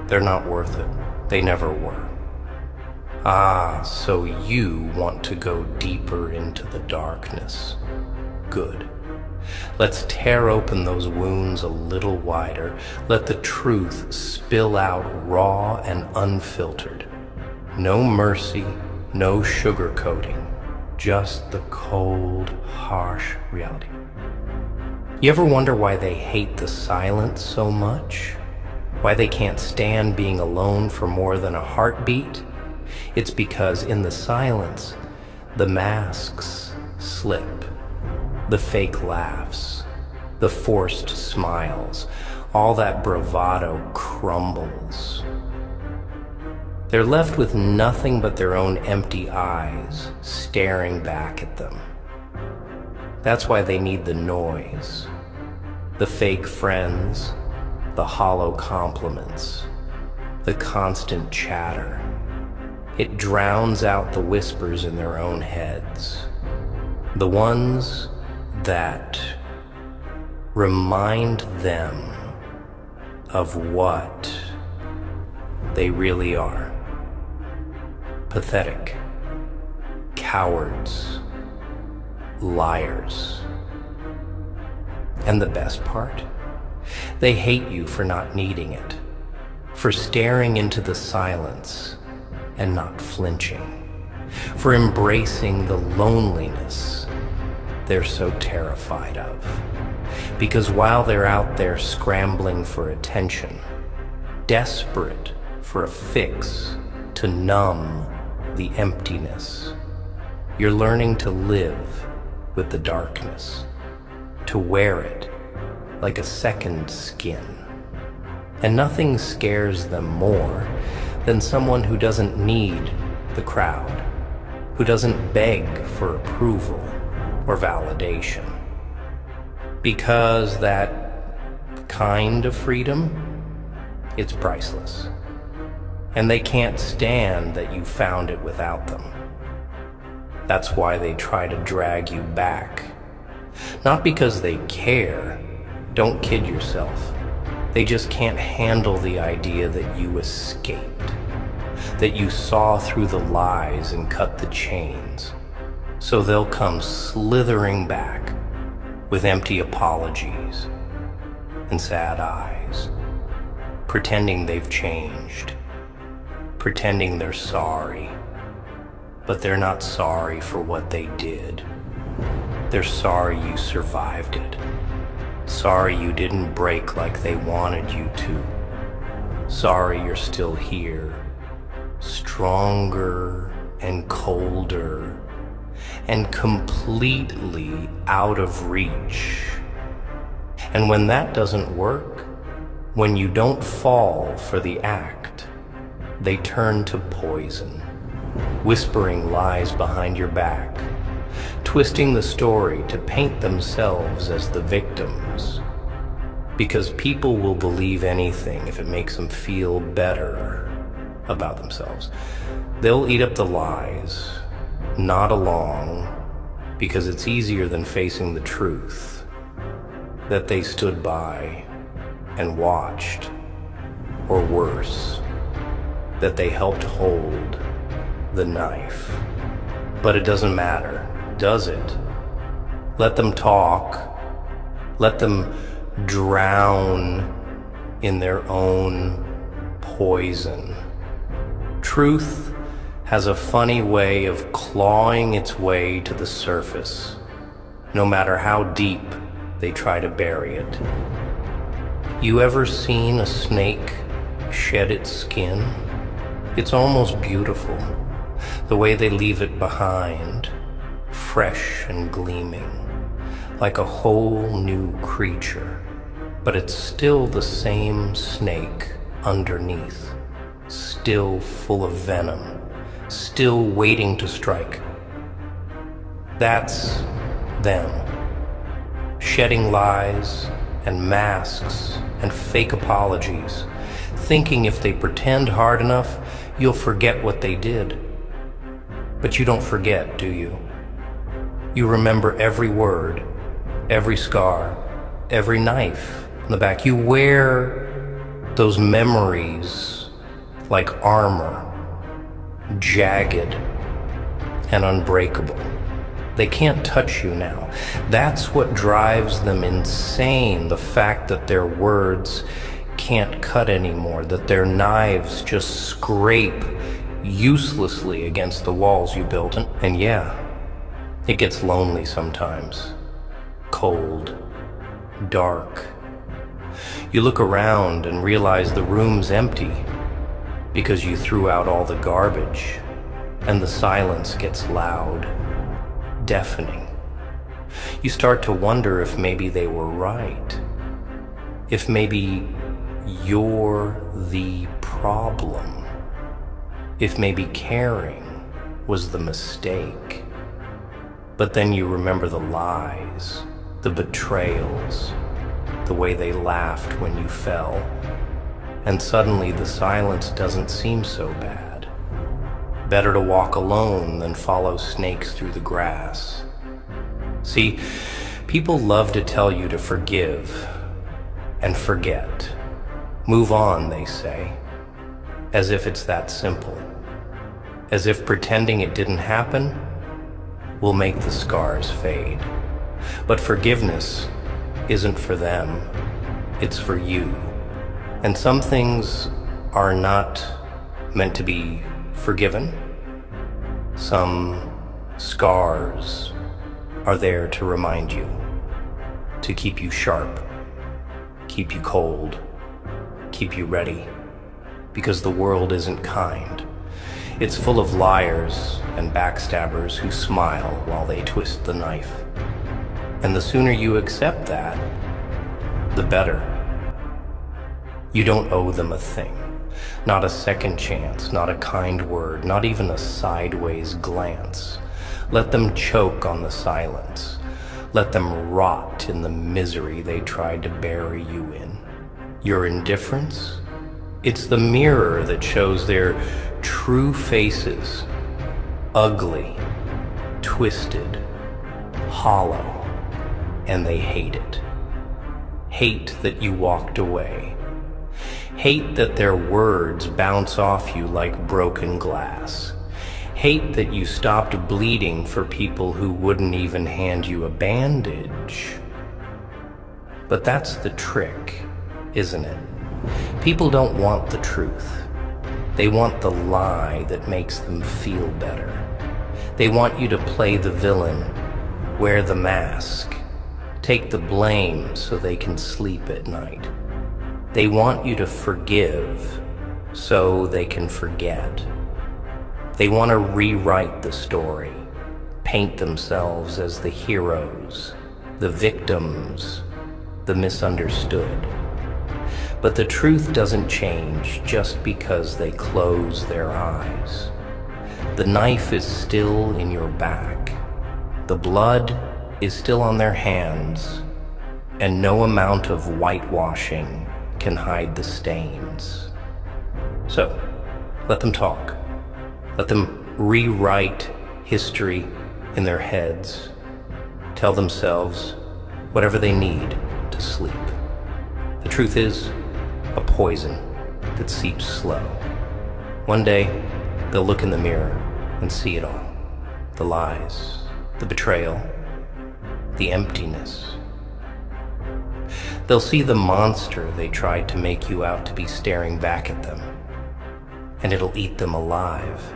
They're not worth it. They never were. Ah, so you want to go deeper into the darkness. Good. Let's tear open those wounds a little wider. Let the truth spill out raw and unfiltered. No mercy, no sugarcoating, just the cold, harsh reality. You ever wonder why they hate the silence so much? Why they can't stand being alone for more than a heartbeat? It's because in the silence, the masks slip, the fake laughs, the forced smiles, all that bravado crumbles. They're left with nothing but their own empty eyes staring back at them. That's why they need the noise, the fake friends, the hollow compliments, the constant chatter. It drowns out the whispers in their own heads, the ones that remind them of what they really are. Pathetic, cowards, liars. And the best part? They hate you for not needing it, for staring into the silence and not flinching, for embracing the loneliness they're so terrified of. Because while they're out there scrambling for attention, desperate for a fix to numb the emptiness, you're learning to live with the darkness, to wear it like a second skin. And nothing scares them more than someone who doesn't need the crowd, who doesn't beg for approval or validation. Because that kind of freedom, it's priceless. And they can't stand that you found it without them. That's why they try to drag you back. Not because they care, don't kid yourself. They just can't handle the idea that you escaped, that you saw through the lies and cut the chains. So they'll come slithering back with empty apologies and sad eyes, pretending they've changed, pretending they're sorry. But they're not sorry for what they did. They're sorry you survived it. Sorry you didn't break like they wanted you to. Sorry you're still here, stronger and colder and completely out of reach. And when that doesn't work, when you don't fall for the act, they turn to poison, whispering lies behind your back, twisting the story to paint themselves as the victims. Because people will believe anything if it makes them feel better about themselves. They'll eat up the lies, nod along, because it's easier than facing the truth that they stood by and watched, or worse, that they helped hold the knife. But it doesn't matter, does it? Let them talk. Let them drown in their own poison. Truth has a funny way of clawing its way to the surface, no matter how deep they try to bury it. You ever seen a snake shed its skin? It's almost beautiful, the way they leave it behind, fresh and gleaming, like a whole new creature. But it's still the same snake underneath, still full of venom, still waiting to strike. That's them, shedding lies and masks and fake apologies, thinking if they pretend hard enough, you'll forget what they did. But you don't forget, do you? You remember every word, every scar, every knife in the back. You wear those memories like armor, jagged and unbreakable. They can't touch you now. That's what drives them insane, the fact that their words can't cut anymore, that their knives just scrape uselessly against the walls you built. And yeah, it gets lonely sometimes. Cold, dark. You look around and realize the room's empty because you threw out all the garbage, and the silence gets loud, deafening. You start to wonder if maybe they were right. If maybe you're the problem. If maybe caring was the mistake. But then you remember the lies, the betrayals, the way they laughed when you fell, and suddenly the silence doesn't seem so bad. Better to walk alone than follow snakes through the grass. See, people love to tell you to forgive and forget. Move on, they say, as if it's that simple. As if pretending it didn't happen will make the scars fade. But forgiveness isn't for them, it's for you. And some things are not meant to be forgiven. Some scars are there to remind you, to keep you sharp, keep you cold, keep you ready. Because the world isn't kind. It's full of liars and backstabbers who smile while they twist the knife. And the sooner you accept that, the better. You don't owe them a thing. Not a second chance, not a kind word, not even a sideways glance. Let them choke on the silence. Let them rot in the misery they tried to bury you in. Your indifference? It's the mirror that shows their true faces. Ugly, twisted, hollow, and they hate it. Hate that you walked away. Hate that their words bounce off you like broken glass. Hate that you stopped bleeding for people who wouldn't even hand you a bandage. But that's the trick, isn't it? People don't want the truth. They want the lie that makes them feel better. They want you to play the villain, wear the mask, take the blame so they can sleep at night. They want you to forgive so they can forget. They want to rewrite the story, paint themselves as the heroes, the victims, the misunderstood. But the truth doesn't change just because they close their eyes. The knife is still in your back. The blood is still on their hands, and no amount of whitewashing can hide the stains. So, let them talk. Let them rewrite history in their heads. Tell themselves whatever they need to sleep. The truth is a poison that seeps slow. One day, they'll look in the mirror and see it all. The lies, the betrayal, the emptiness. They'll see the monster they tried to make you out to be staring back at them, and it'll eat them alive.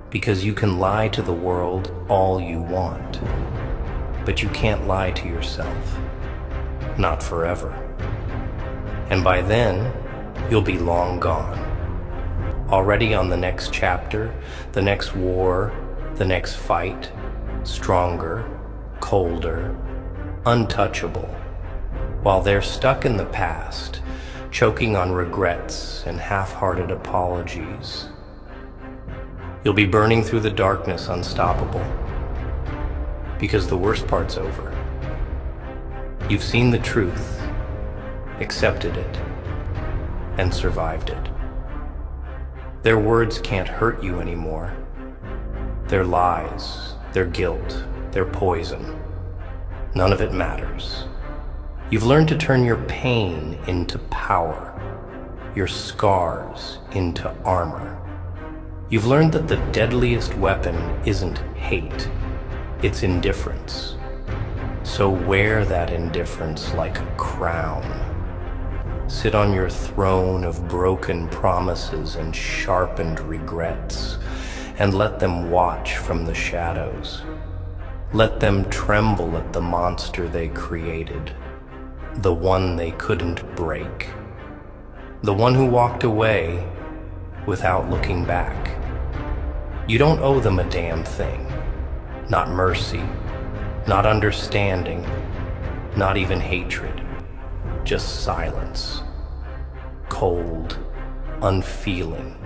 Because you can lie to the world all you want, but you can't lie to yourself. Not forever. And by then, you'll be long gone. Already on the next chapter, the next war, the next fight, stronger, colder, untouchable, while they're stuck in the past, choking on regrets and half-hearted apologies. You'll be burning through the darkness unstoppable, because the worst part's over. You've seen the truth, accepted it, and survived it. Their words can't hurt you anymore. Their lies, their guilt, their poison, none of it matters. You've learned to turn your pain into power, your scars into armor. You've learned that the deadliest weapon isn't hate, it's indifference. So wear that indifference like a crown. Sit on your throne of broken promises and sharpened regrets, and let them watch from the shadows. Let them tremble at the monster they created, the one they couldn't break, the one who walked away without looking back. You don't owe them a damn thing. Not mercy, not understanding, not even hatred. Just silence. Cold, unfeeling,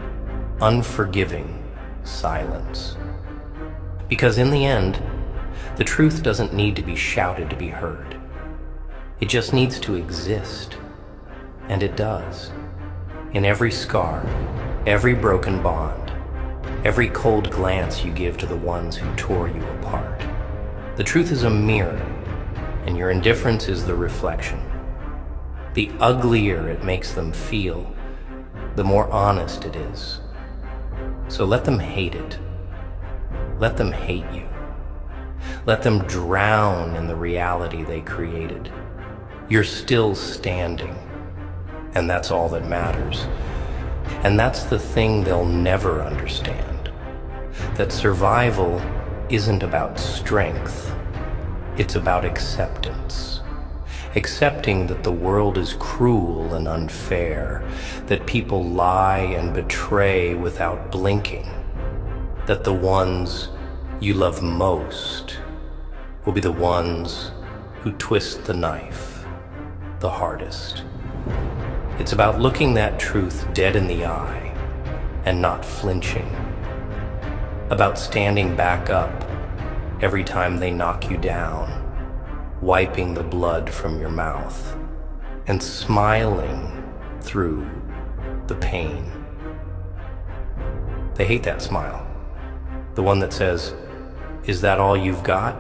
unforgiving silence. Because in the end, the truth doesn't need to be shouted to be heard. It just needs to exist. And it does. In every scar, every broken bond, every cold glance you give to the ones who tore you apart. The truth is a mirror, and your indifference is the reflection. The uglier it makes them feel, the more honest it is. So let them hate it. Let them hate you. Let them drown in the reality they created. You're still standing, and that's all that matters. And that's the thing they'll never understand. That survival isn't about strength. It's about acceptance. Accepting that the world is cruel and unfair, that people lie and betray without blinking, that the ones you love most will be the ones who twist the knife the hardest. It's about looking that truth dead in the eye and not flinching. About standing back up every time they knock you down, wiping the blood from your mouth and smiling through the pain. They hate that smile. The one that says, "Is that all you've got?"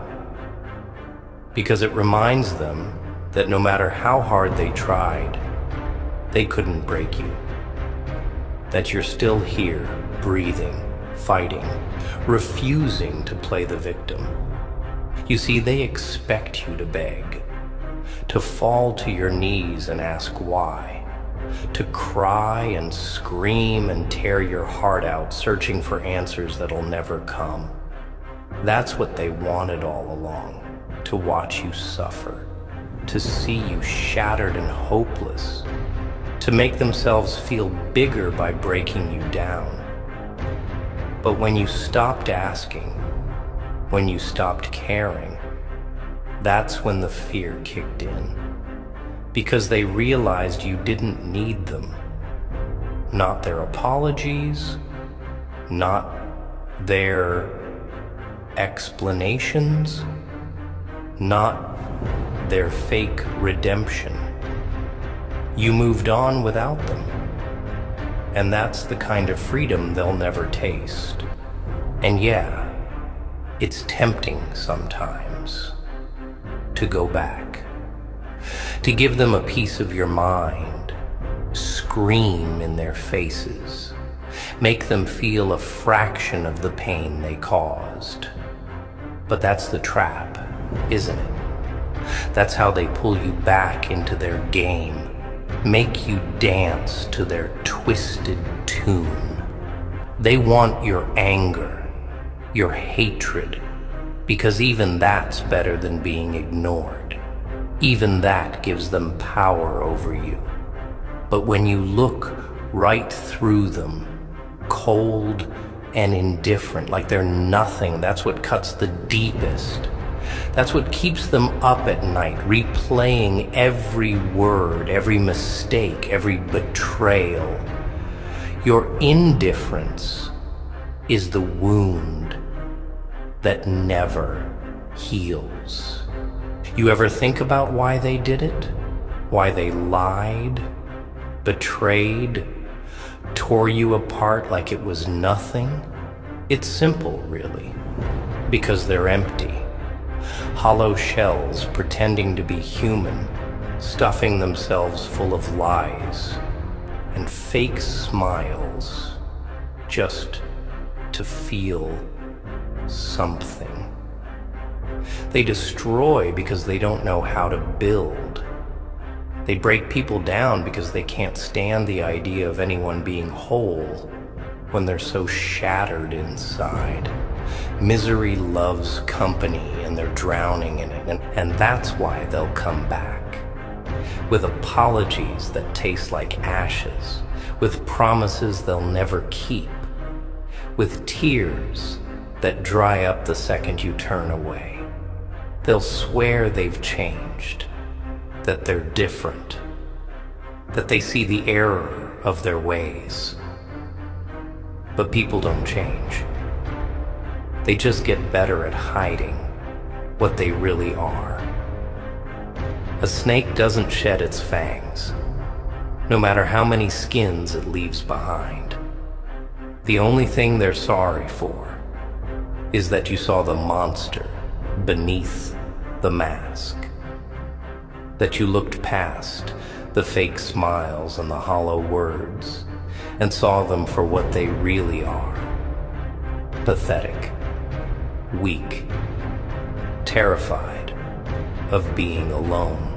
Because it reminds them that no matter how hard they tried, they couldn't break you. That you're still here, breathing, fighting, refusing to play the victim. You see, they expect you to beg, to fall to your knees and ask why, to cry and scream and tear your heart out, searching for answers that'll never come. That's what they wanted all along, to watch you suffer, to see you shattered and hopeless, to make themselves feel bigger by breaking you down. But when you stopped asking, when you stopped caring, that's when the fear kicked in. Because they realized you didn't need them. Not their apologies, not their explanations, not their fake redemption. You moved on without them. And that's the kind of freedom they'll never taste. And yeah, it's tempting sometimes to go back, to give them a piece of your mind, scream in their faces, make them feel a fraction of the pain they caused. But that's the trap, isn't it? That's how they pull you back into their game, make you dance to their twisted tune. They want your anger, your hatred, because even that's better than being ignored. Even that gives them power over you. But when you look right through them, cold and indifferent, like they're nothing, that's what cuts the deepest. That's what keeps them up at night, replaying every word, every mistake, every betrayal. Your indifference is the wound that never heals. You ever think about why they did it? Why they lied, betrayed, tore you apart like it was nothing? It's simple, really, because they're empty. Hollow shells pretending to be human, stuffing themselves full of lies and fake smiles just to feel something. They destroy because they don't know how to build. They break people down because they can't stand the idea of anyone being whole when they're so shattered inside. Misery loves company and they're drowning in it, and that's why they'll come back. With apologies that taste like ashes, with promises they'll never keep, with tears that dry up the second you turn away. They'll swear they've changed, that they're different, that they see the error of their ways. But people don't change. They just get better at hiding what they really are. A snake doesn't shed its fangs, no matter how many skins it leaves behind. The only thing they're sorry for is that you saw the monster beneath the mask, that you looked past the fake smiles and the hollow words and saw them for what they really are: pathetic, weak, terrified of being alone.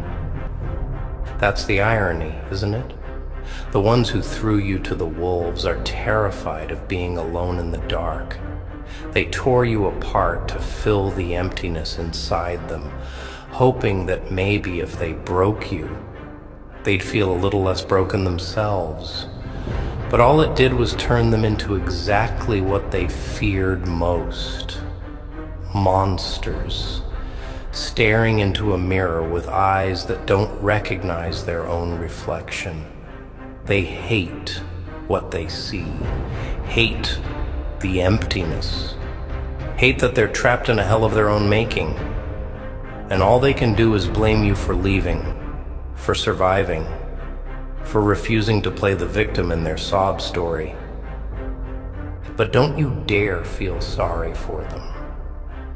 That's the irony, isn't it? The ones who threw you to the wolves are terrified of being alone in the dark. They tore you apart to fill the emptiness inside them, hoping that maybe if they broke you, they'd feel a little less broken themselves. But all it did was turn them into exactly what they feared most: monsters, staring into a mirror with eyes that don't recognize their own reflection. They hate what they see, hate the emptiness, hate that they're trapped in a hell of their own making. And all they can do is blame you for leaving, for surviving, for refusing to play the victim in their sob story. But don't you dare feel sorry for them.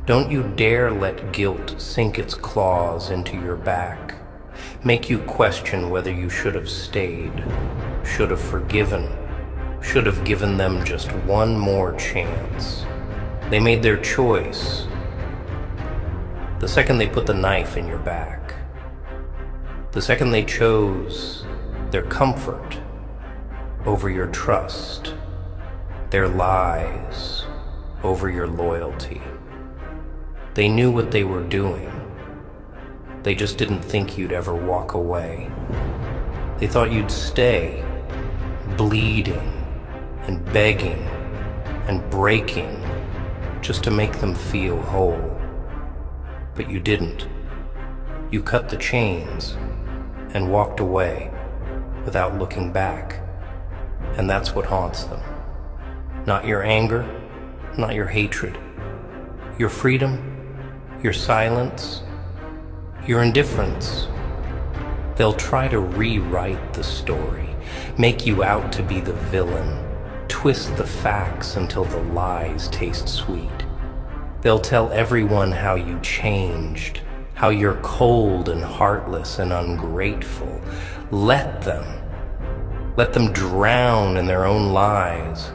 Don't you dare let guilt sink its claws into your back, make you question whether you should have stayed, should have forgiven, should have given them just one more chance. They made their choice the second they put the knife in your back, the second they chose their comfort over your trust, their lies over your loyalty. They knew what they were doing. They just didn't think you'd ever walk away. They thought you'd stay, bleeding and begging and breaking just to make them feel whole. But you didn't. You cut the chains and walked away without looking back. And that's what haunts them. Not your anger, not your hatred. Your freedom, your silence, your indifference. They'll try to rewrite the story, make you out to be the villain, twist the facts until the lies taste sweet. They'll tell everyone how you changed, how you're cold and heartless and ungrateful. Let them drown in their own lies,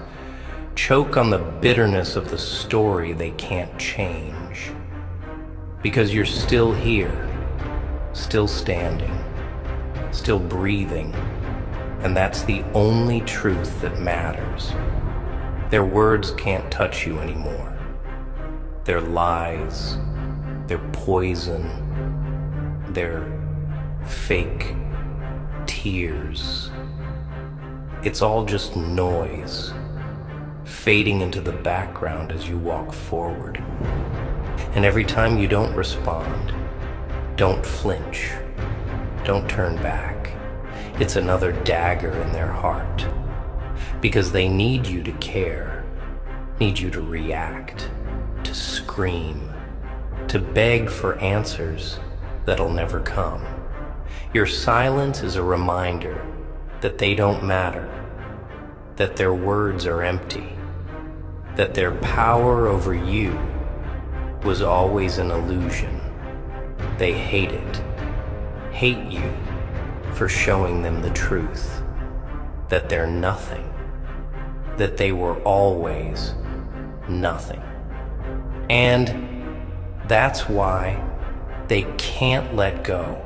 choke on the bitterness of the story they can't change. Because you're still here, still standing, still breathing, and that's the only truth that matters. Their words can't touch you anymore. Their lies, their poison, their fake tears. It's all just noise, fading into the background as you walk forward. And every time you don't respond, don't flinch, don't turn back. It's another dagger in their heart, because they need you to care, need you to react, to scream, to beg for answers that'll never come. Your silence is a reminder that they don't matter, that their words are empty, that their power over you was always an illusion. They hate you for showing them the truth, that they're nothing, that they were always nothing. And that's why they can't let go.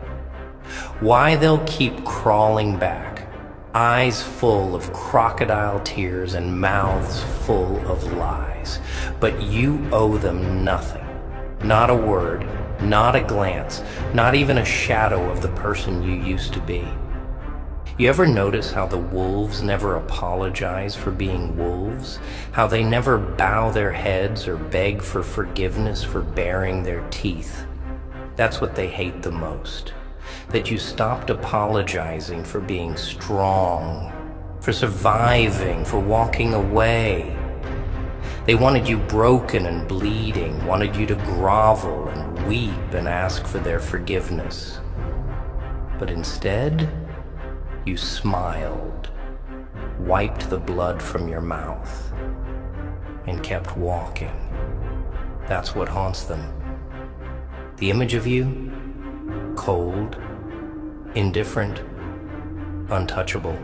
Why they'll keep crawling back, eyes full of crocodile tears and mouths full of lies. But you owe them nothing. Not a word, not a glance, not even a shadow of the person you used to be. You ever notice how the wolves never apologize for being wolves? How they never bow their heads or beg for forgiveness for baring their teeth? That's what they hate the most. That you stopped apologizing for being strong, for surviving, for walking away. They wanted you broken and bleeding, wanted you to grovel and weep and ask for their forgiveness. But instead, you smiled, wiped the blood from your mouth, and kept walking. That's what haunts them. The image of you, cold, indifferent, untouchable.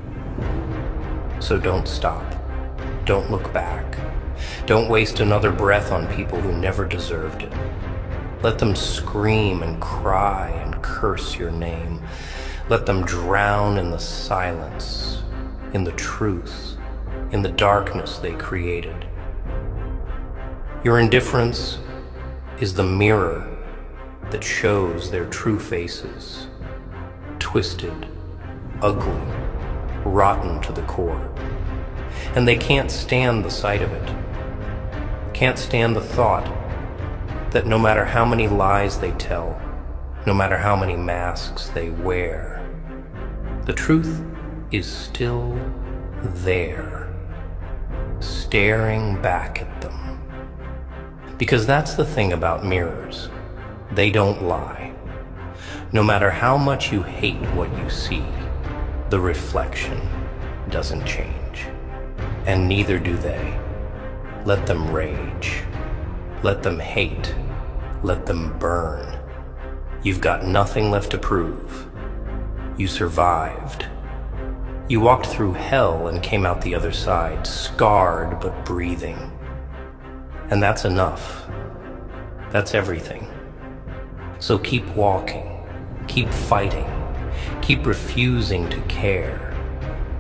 So don't stop. Don't look back. Don't waste another breath on people who never deserved it. Let them scream and cry and curse your name. Let them drown in the silence, in the truth, in the darkness they created. Your indifference is the mirror that shows their true faces, twisted, ugly, rotten to the core. And they can't stand the sight of it, can't stand the thought that no matter how many lies they tell, no matter how many masks they wear, the truth is still there, staring back at them. Because that's the thing about mirrors. They don't lie. No matter how much you hate what you see, the reflection doesn't change. And neither do they. Let them rage. Let them hate. Let them burn. You've got nothing left to prove. You survived. You walked through hell and came out the other side, scarred but breathing. And that's enough. That's everything. So keep walking, keep fighting, keep refusing to care.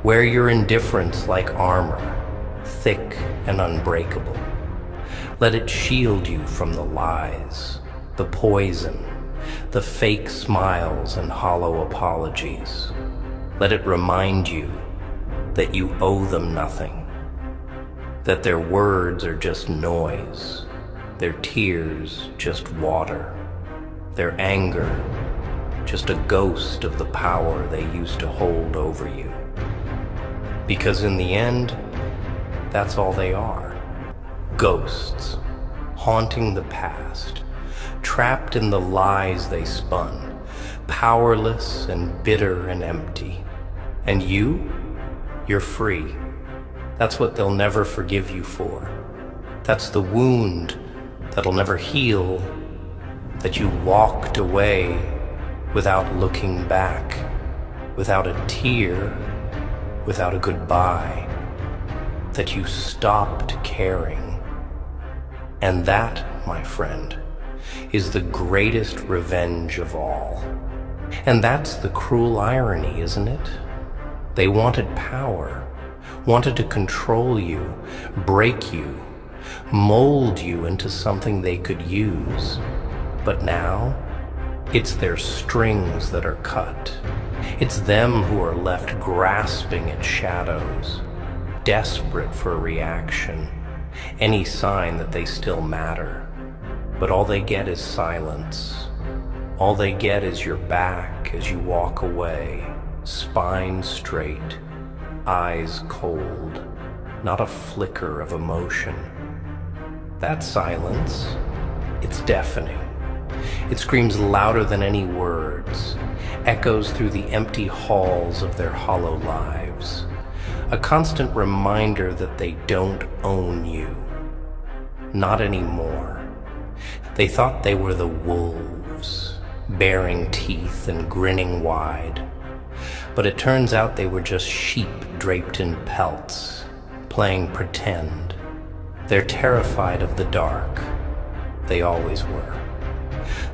Wear your indifference like armor, thick and unbreakable. Let it shield you from the lies, the poison, the fake smiles and hollow apologies. Let it remind you that you owe them nothing, that their words are just noise, their tears just water, their anger just a ghost of the power they used to hold over you. Because in the end, that's all they are. Ghosts, haunting the past, trapped in the lies they spun, powerless and bitter and empty. And you're free. That's what they'll never forgive you for. That's the wound that'll never heal, that you walked away without looking back, without a tear, without a goodbye, that you stopped caring. And that, my friend, is the greatest revenge of all. And that's the cruel irony, isn't it? They wanted power, wanted to control you, break you, mold you into something they could use. But now, it's their strings that are cut. It's them who are left grasping at shadows, desperate for a reaction, any sign that they still matter. But all they get is silence. All they get is your back as you walk away, spine straight, eyes cold, not a flicker of emotion. That silence, it's deafening. It screams louder than any words, echoes through the empty halls of their hollow lives, a constant reminder that they don't own you. Not anymore. They thought they were the wolves, baring teeth and grinning wide. But it turns out they were just sheep draped in pelts, playing pretend. They're terrified of the dark. They always were.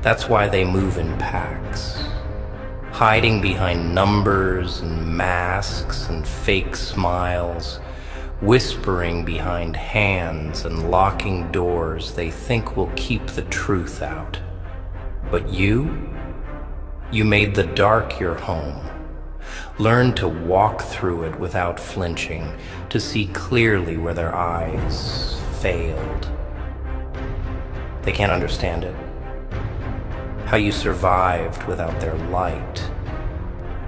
That's why they move in packs, hiding behind numbers and masks and fake smiles, whispering behind hands and locking doors they think will keep the truth out. But you made the dark your home. Learn to walk through it without flinching, to see clearly where their eyes failed. They can't understand it. How you survived without their light,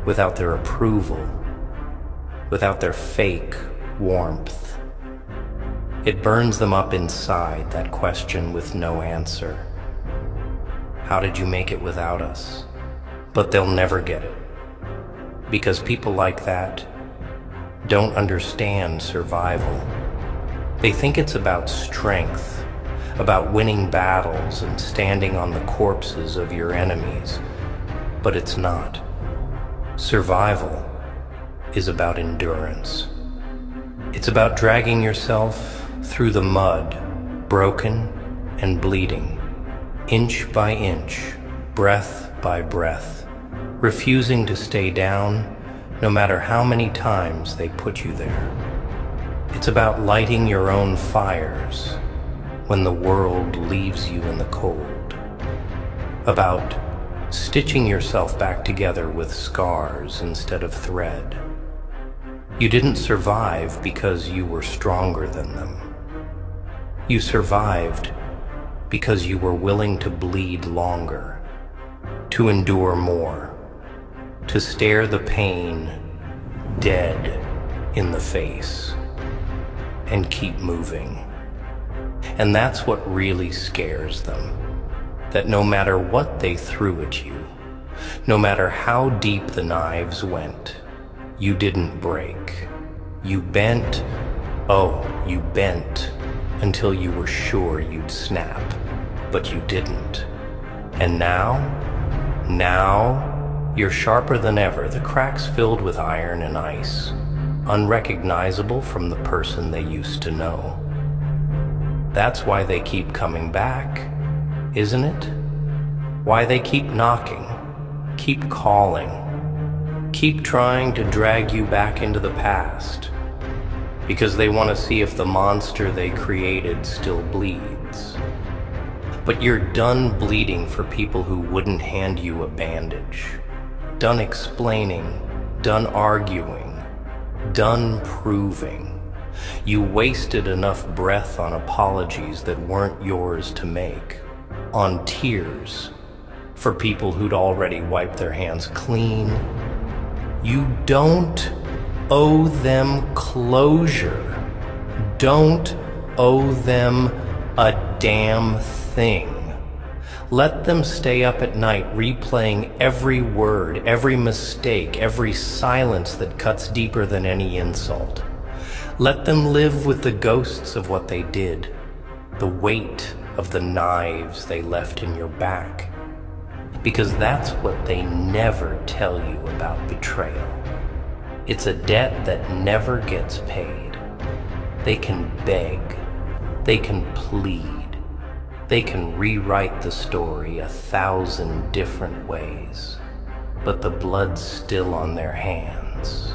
without their approval, without their fake warmth. It burns them up inside, that question with no answer. How did you make it without us? But they'll never get it. Because people like that don't understand survival. They think it's about strength, about winning battles and standing on the corpses of your enemies. But it's not. Survival is about endurance. It's about dragging yourself through the mud, broken and bleeding, inch by inch, breath by breath, refusing to stay down no matter how many times they put you there. It's about lighting your own fires when the world leaves you in the cold. About stitching yourself back together with scars instead of thread. You didn't survive because you were stronger than them. You survived because you were willing to bleed longer, to endure more, to stare the pain dead in the face, and keep moving. And that's what really scares them, that no matter what they threw at you, no matter how deep the knives went, you didn't break. You bent, you bent until you were sure you'd snap, but you didn't. And now you're sharper than ever, the cracks filled with iron and ice, unrecognizable from the person they used to know. That's why they keep coming back, isn't it? Why they keep knocking, keep calling, keep trying to drag you back into the past, because they want to see if the monster they created still bleeds. But you're done bleeding for people who wouldn't hand you a bandage. Done explaining, done arguing, done proving. You wasted enough breath on apologies that weren't yours to make, on tears for people who'd already wiped their hands clean. You don't owe them closure. Don't owe them a damn thing. Let them stay up at night replaying every word, every mistake, every silence that cuts deeper than any insult. Let them live with the ghosts of what they did, the weight of the knives they left in your back. Because that's what they never tell you about betrayal. It's a debt that never gets paid. They can beg, they can plead, they can rewrite the story 1,000 different ways, but the blood's still on their hands.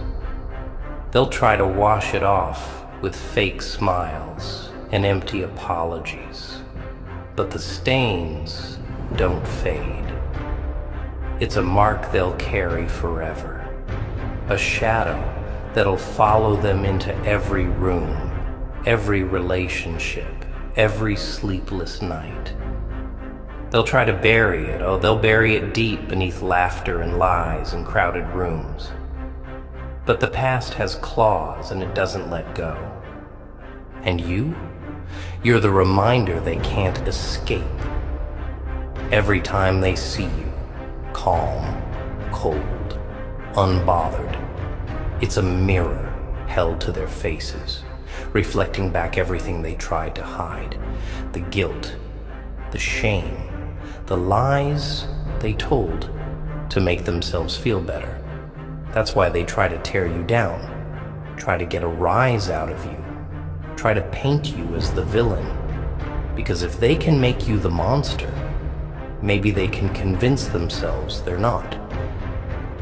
They'll try to wash it off with fake smiles and empty apologies, but the stains don't fade. It's a mark they'll carry forever, a shadow that'll follow them into every room, every relationship, every sleepless night. They'll try to bury it, they'll bury it deep beneath laughter and lies in crowded rooms. But the past has claws and it doesn't let go. And you're the reminder they can't escape. Every time they see you, calm, cold, unbothered, it's a mirror held to their faces, reflecting back everything they tried to hide, the guilt, the shame, the lies they told to make themselves feel better. That's why they try to tear you down, try to get a rise out of you, try to paint you as the villain. Because if they can make you the monster, maybe they can convince themselves they're not.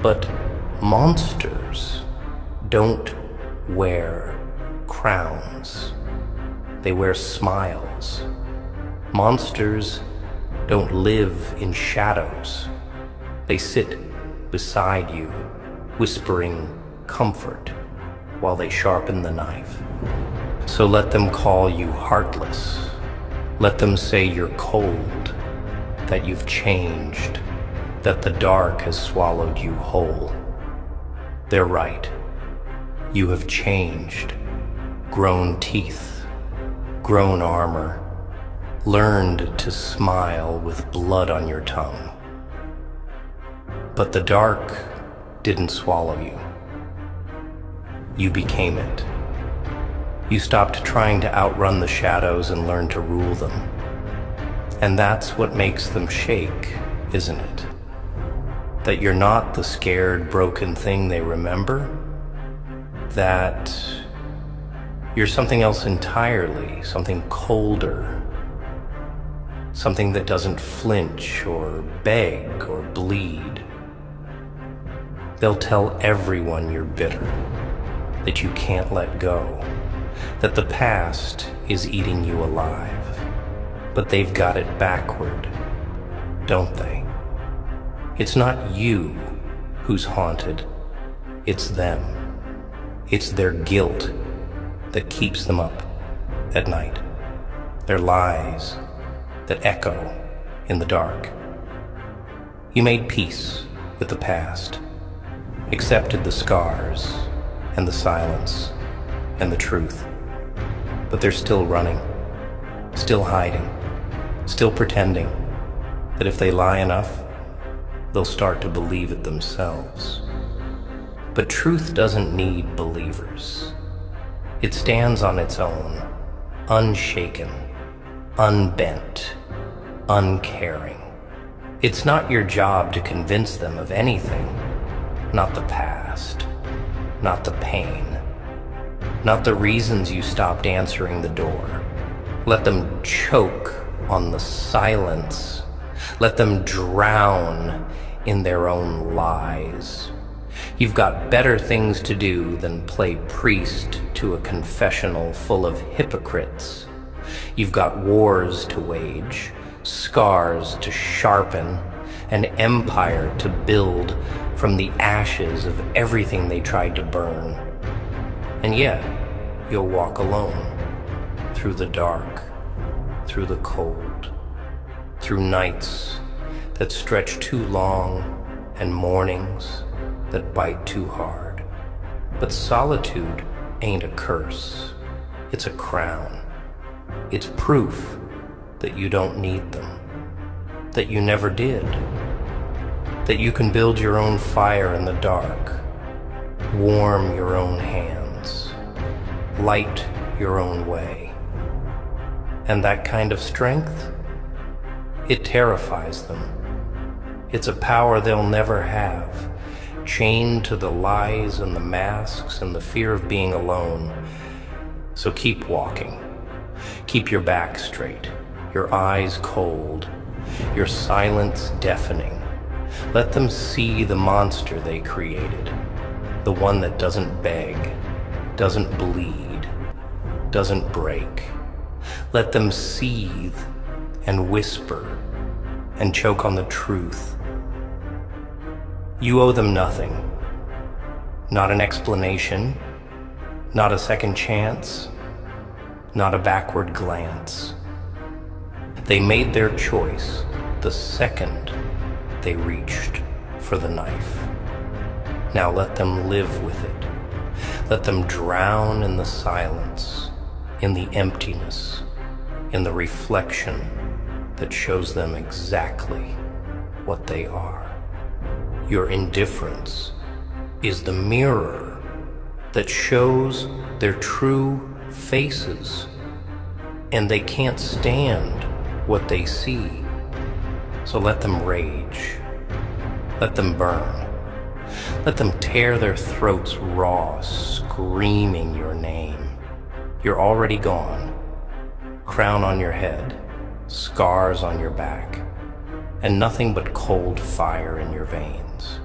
But monsters don't wear crowns. They wear smiles. Monsters don't live in shadows. They sit beside you, whispering comfort while they sharpen the knife. So let them call you heartless. Let them say you're cold, that you've changed, that the dark has swallowed you whole. They're right. You have changed, grown teeth, grown armor, learned to smile with blood on your tongue. But the dark didn't swallow you. You became it. You stopped trying to outrun the shadows and learned to rule them. And that's what makes them shake, isn't it? That you're not the scared, broken thing they remember. That you're something else entirely, something colder. Something that doesn't flinch or beg or bleed. They'll tell everyone you're bitter, that you can't let go, that the past is eating you alive. But they've got it backward, don't they? It's not you who's haunted, it's them. It's their guilt that keeps them up at night, their lies that echo in the dark. You made peace with the past, accepted the scars and the silence and the truth, but they're still running, still hiding, still pretending that if they lie enough, they'll start to believe it themselves. But truth doesn't need believers. It stands on its own, unshaken, unbent, uncaring. It's not your job to convince them of anything. Not the past, not the pain, not the reasons you stopped answering the door. Let them choke on the silence. Let them drown in their own lies. You've got better things to do than play priest to a confessional full of hypocrites. You've got wars to wage, scars to sharpen, an empire to build from the ashes of everything they tried to burn. And yet, you'll walk alone, through the dark, through the cold, through nights that stretch too long and mornings that bite too hard. But solitude ain't a curse, it's a crown. It's proof that you don't need them, that you never did, that you can build your own fire in the dark, warm your own hands, light your own way. And that kind of strength, it terrifies them. It's a power they'll never have, chained to the lies and the masks and the fear of being alone. So keep walking. Keep your back straight, your eyes cold, your silence deafening. Let them see the monster they created, the one that doesn't beg, doesn't bleed, doesn't break. Let them seethe and whisper and choke on the truth. You owe them nothing, not an explanation, not a second chance, not a backward glance. They made their choice the second they reached for the knife. Now let them live with it. Let them drown in the silence, in the emptiness, in the reflection that shows them exactly what they are. Your indifference is the mirror that shows their true faces, and they can't stand what they see. So let them rage. Let them burn. Let them tear their throats raw, screaming your name. You're already gone. Crown on your head, scars on your back, and nothing but cold fire in your veins.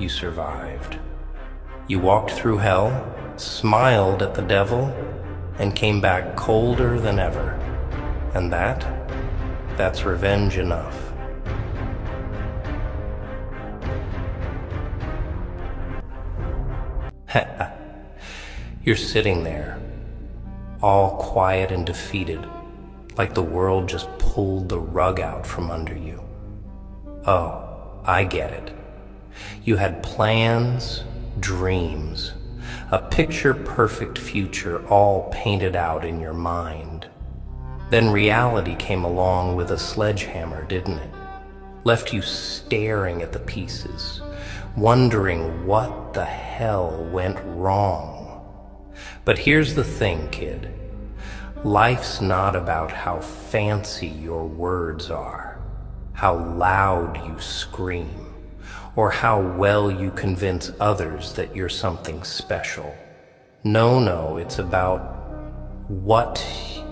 you survived. You walked through hell, smiled at the devil, and came back colder than ever. And that's revenge enough. You're sitting there, all quiet and defeated, like the world just pulled the rug out from under you. Oh, I get it. You had plans, dreams, a picture-perfect future all painted out in your mind. Then reality came along with a sledgehammer, didn't it? Left you staring at the pieces, wondering what the hell went wrong. But here's the thing, kid. Life's not about how fancy your words are, how loud you scream, or how well you convince others that you're something special. No, it's about what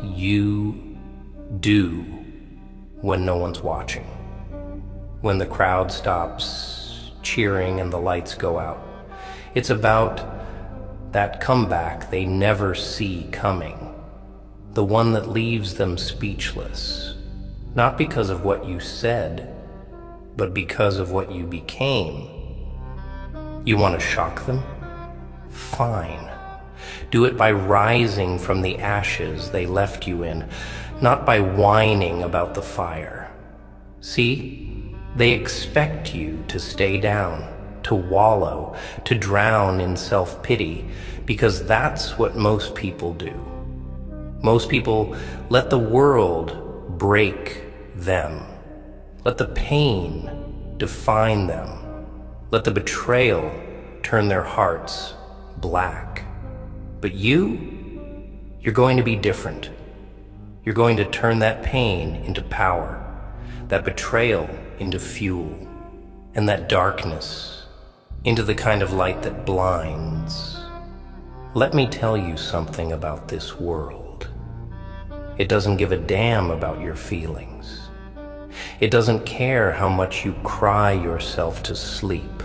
you do when no one's watching. When the crowd stops cheering and the lights go out. It's about that comeback they never see coming. The one that leaves them speechless. Not because of what you said, but because of what you became. You want to shock them? Fine. Do it by rising from the ashes they left you in, not by whining about the fire. See? They expect you to stay down, to wallow, to drown in self-pity, because that's what most people do. Most people let the world break them. Let the pain define them. Let the betrayal turn their hearts black. But you're going to be different. You're going to turn that pain into power, that betrayal into fuel, and that darkness into the kind of light that blinds. Let me tell you something about this world. It doesn't give a damn about your feelings. It doesn't care how much you cry yourself to sleep,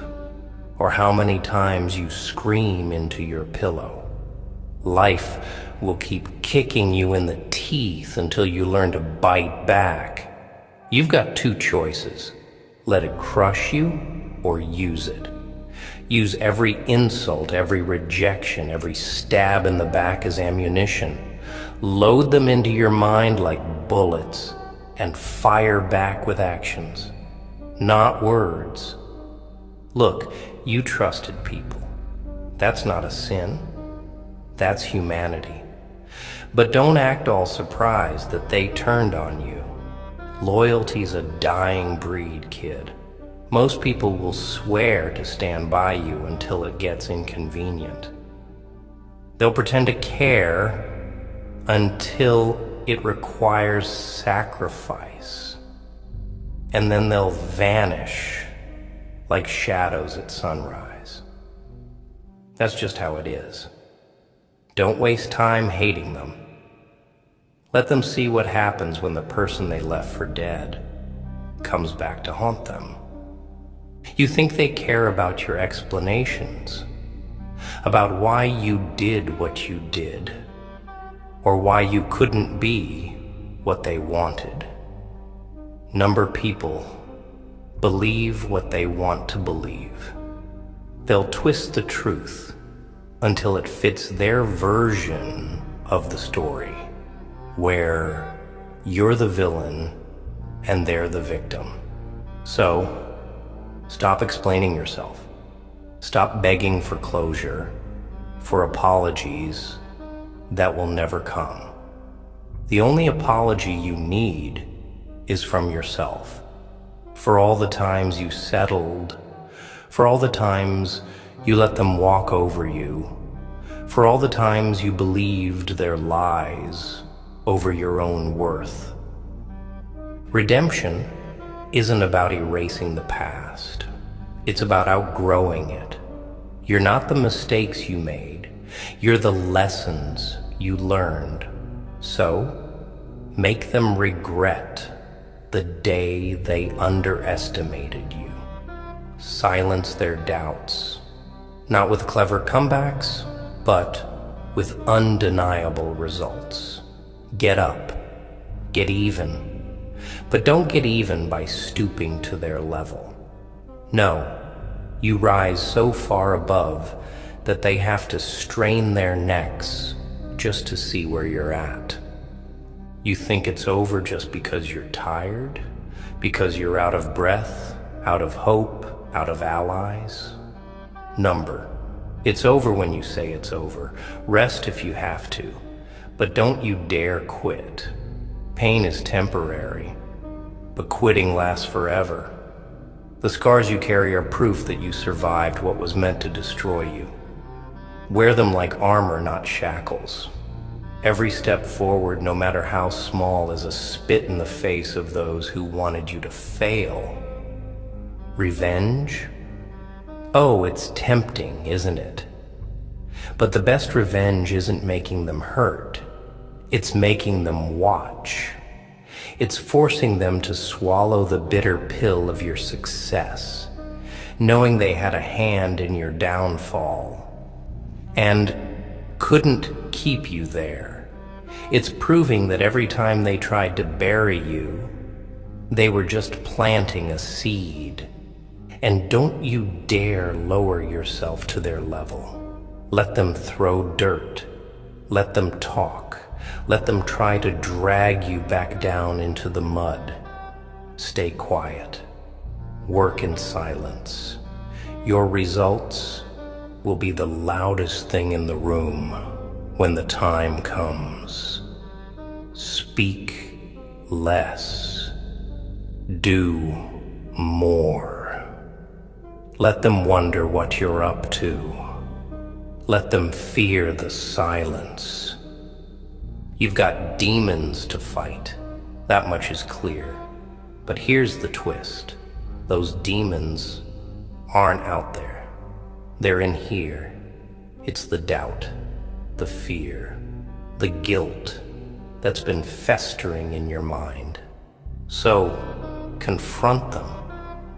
or how many times you scream into your pillow. Life will keep kicking you in the teeth until you learn to bite back. You've got two choices. Let it crush you or use it. Use every insult, every rejection, every stab in the back as ammunition. Load them into your mind like bullets and fire back with actions, not words. Look, you trusted people. That's not a sin. That's humanity. But don't act all surprised that they turned on you. Loyalty's a dying breed, kid. Most people will swear to stand by you until it gets inconvenient. They'll pretend to care until it requires sacrifice. And then they'll vanish like shadows at sunrise. That's just how it is. Don't waste time hating them. Let them see what happens when the person they left for dead comes back to haunt them. You think they care about your explanations, about why you did what you did, or why you couldn't be what they wanted. Number people believe what they want to believe. They'll twist the truth until it fits their version of the story, where you're the villain and they're the victim. So, stop explaining yourself. Stop begging for closure, for apologies that will never come. The only apology you need is from yourself. For all the times you settled, for all the times you let them walk over you, for all the times you believed their lies over your own worth. Redemption isn't about erasing the past. It's about outgrowing it. You're not the mistakes you made. You're the lessons you learned. So, make them regret the day they underestimated you. Silence their doubts, not with clever comebacks, but with undeniable results. Get up, get even, but don't get even by stooping to their level. No, you rise so far above that they have to strain their necks just to see where you're at. You think it's over just because you're tired, because you're out of breath, out of hope, out of allies? Number. It's over when you say it's over. Rest if you have to, but don't you dare quit. Pain is temporary, but quitting lasts forever. The scars you carry are proof that you survived what was meant to destroy you. Wear them like armor, not shackles. Every step forward, no matter how small, is a spit in the face of those who wanted you to fail. Revenge? Oh, it's tempting, isn't it? But the best revenge isn't making them hurt. It's making them watch. It's forcing them to swallow the bitter pill of your success, knowing they had a hand in your downfall and couldn't keep you there. It's proving that every time they tried to bury you, they were just planting a seed. And don't you dare lower yourself to their level. Let them throw dirt. Let them talk. Let them try to drag you back down into the mud. Stay quiet. Work in silence. Your results will be the loudest thing in the room when the time comes. Speak less. Do more. Let them wonder what you're up to. Let them fear the silence. You've got demons to fight. That much is clear. But here's the twist. Those demons aren't out there. They're in here. It's the doubt, the fear, the guilt that's been festering in your mind. So, confront them.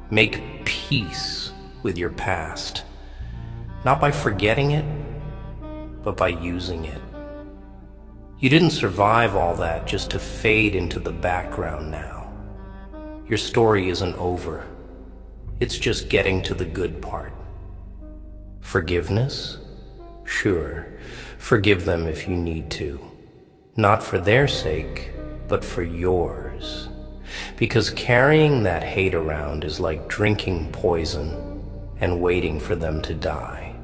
Make peace with your past, not by forgetting it, but by using it. You didn't survive all that just to fade into the background now. Your story isn't over. It's just getting to the good part. Forgiveness? Sure, forgive them if you need to. Not for their sake, but for yours. Because carrying that hate around is like drinking poison and waiting for them to die.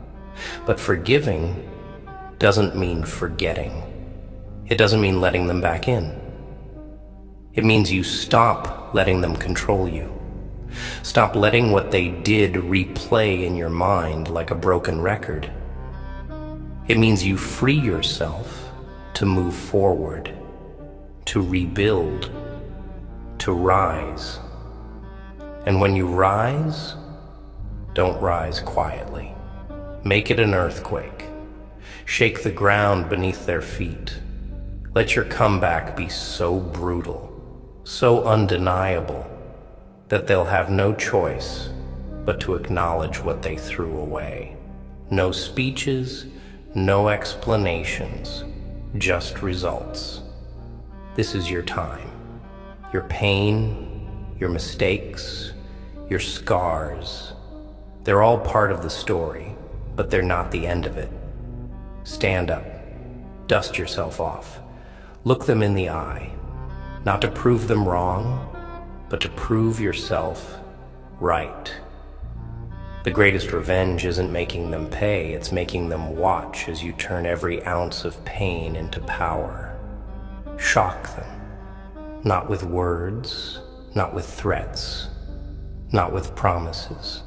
But forgiving doesn't mean forgetting. It doesn't mean letting them back in. It means you stop letting them control you. Stop letting what they did replay in your mind like a broken record. It means you free yourself to move forward, to rebuild, to rise. And when you rise, don't rise quietly. Make it an earthquake. Shake the ground beneath their feet. Let your comeback be so brutal, so undeniable, that they'll have no choice but to acknowledge what they threw away. No speeches, no explanations, just results. This is your time. Your pain, your mistakes, your scars, they're all part of the story, but they're not the end of it. Stand up. Dust yourself off. Look them in the eye, not to prove them wrong, but to prove yourself right. The greatest revenge isn't making them pay, it's making them watch as you turn every ounce of pain into power. Shock them, not with words, not with threats, not with promises.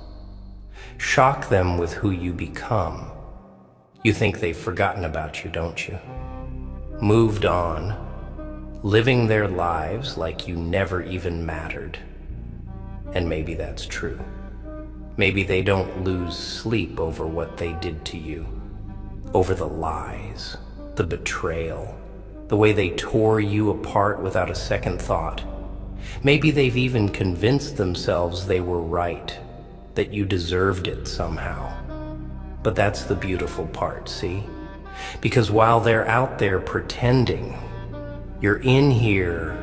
Shock them with who you become. You think they've forgotten about you, don't you? Moved on, living their lives like you never even mattered. And maybe that's true. Maybe they don't lose sleep over what they did to you, over the lies, the betrayal, the way they tore you apart without a second thought. Maybe they've even convinced themselves they were right, that you deserved it somehow. But that's the beautiful part, see? Because while they're out there pretending, you're in here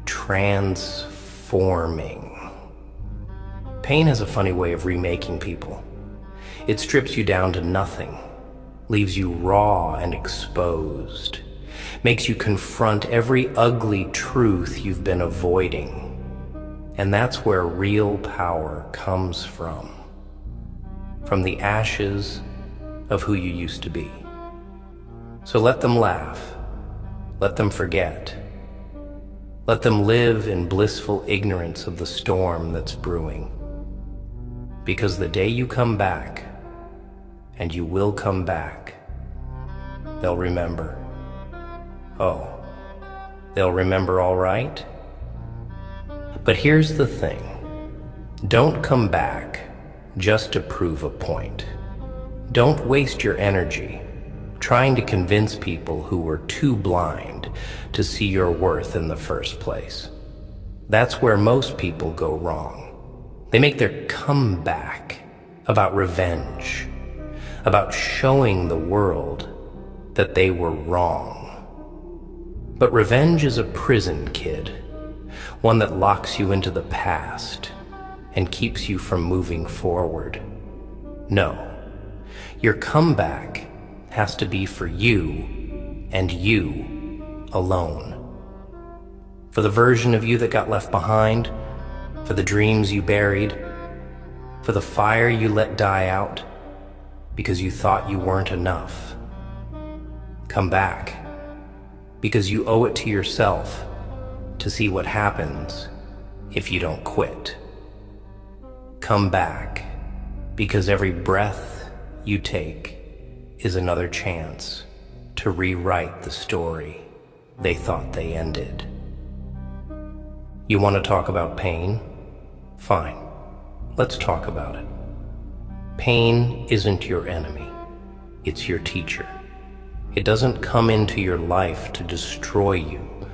transforming. Pain has a funny way of remaking people. It strips you down to nothing, leaves you raw and exposed, makes you confront every ugly truth you've been avoiding. And that's where real power comes from the ashes of who you used to be. So let them laugh, let them forget, let them live in blissful ignorance of the storm that's brewing. Because the day you come back, and you will come back, they'll remember. Oh, they'll remember all right? But here's the thing. Don't come back just to prove a point. Don't waste your energy trying to convince people who were too blind to see your worth in the first place. That's where most people go wrong. They make their comeback about revenge, about showing the world that they were wrong. But revenge is a prison, kid, one that locks you into the past and keeps you from moving forward. No, your comeback has to be for you and you alone. For the version of you that got left behind, for the dreams you buried, for the fire you let die out because you thought you weren't enough. Come back, because you owe it to yourself to see what happens if you don't quit. Come back, because every breath you take is another chance to rewrite the story they thought they ended. You want to talk about pain? Fine, let's talk about it. Pain isn't your enemy, it's your teacher. It doesn't come into your life to destroy you,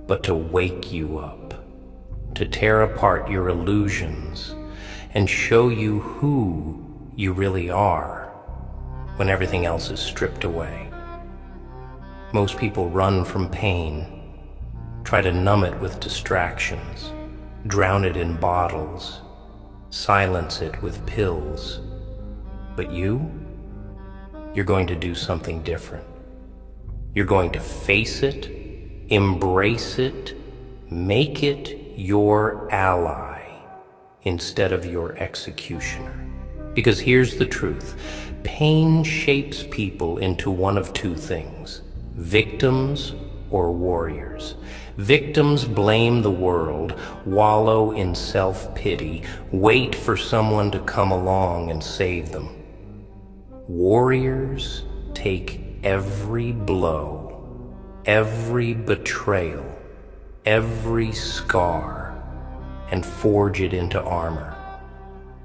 but to wake you up, to tear apart your illusions and show you who you really are when everything else is stripped away. Most people run from pain, try to numb it with distractions, drown it in bottles, silence it with pills. But you're going to do something different. You're going to face it, embrace it, make it your ally instead of your executioner. Because here's the truth. Pain shapes people into one of two things: victims or warriors. Victims blame the world, wallow in self-pity, wait for someone to come along and save them. Warriors take every blow, every betrayal, every scar, and forge it into armor.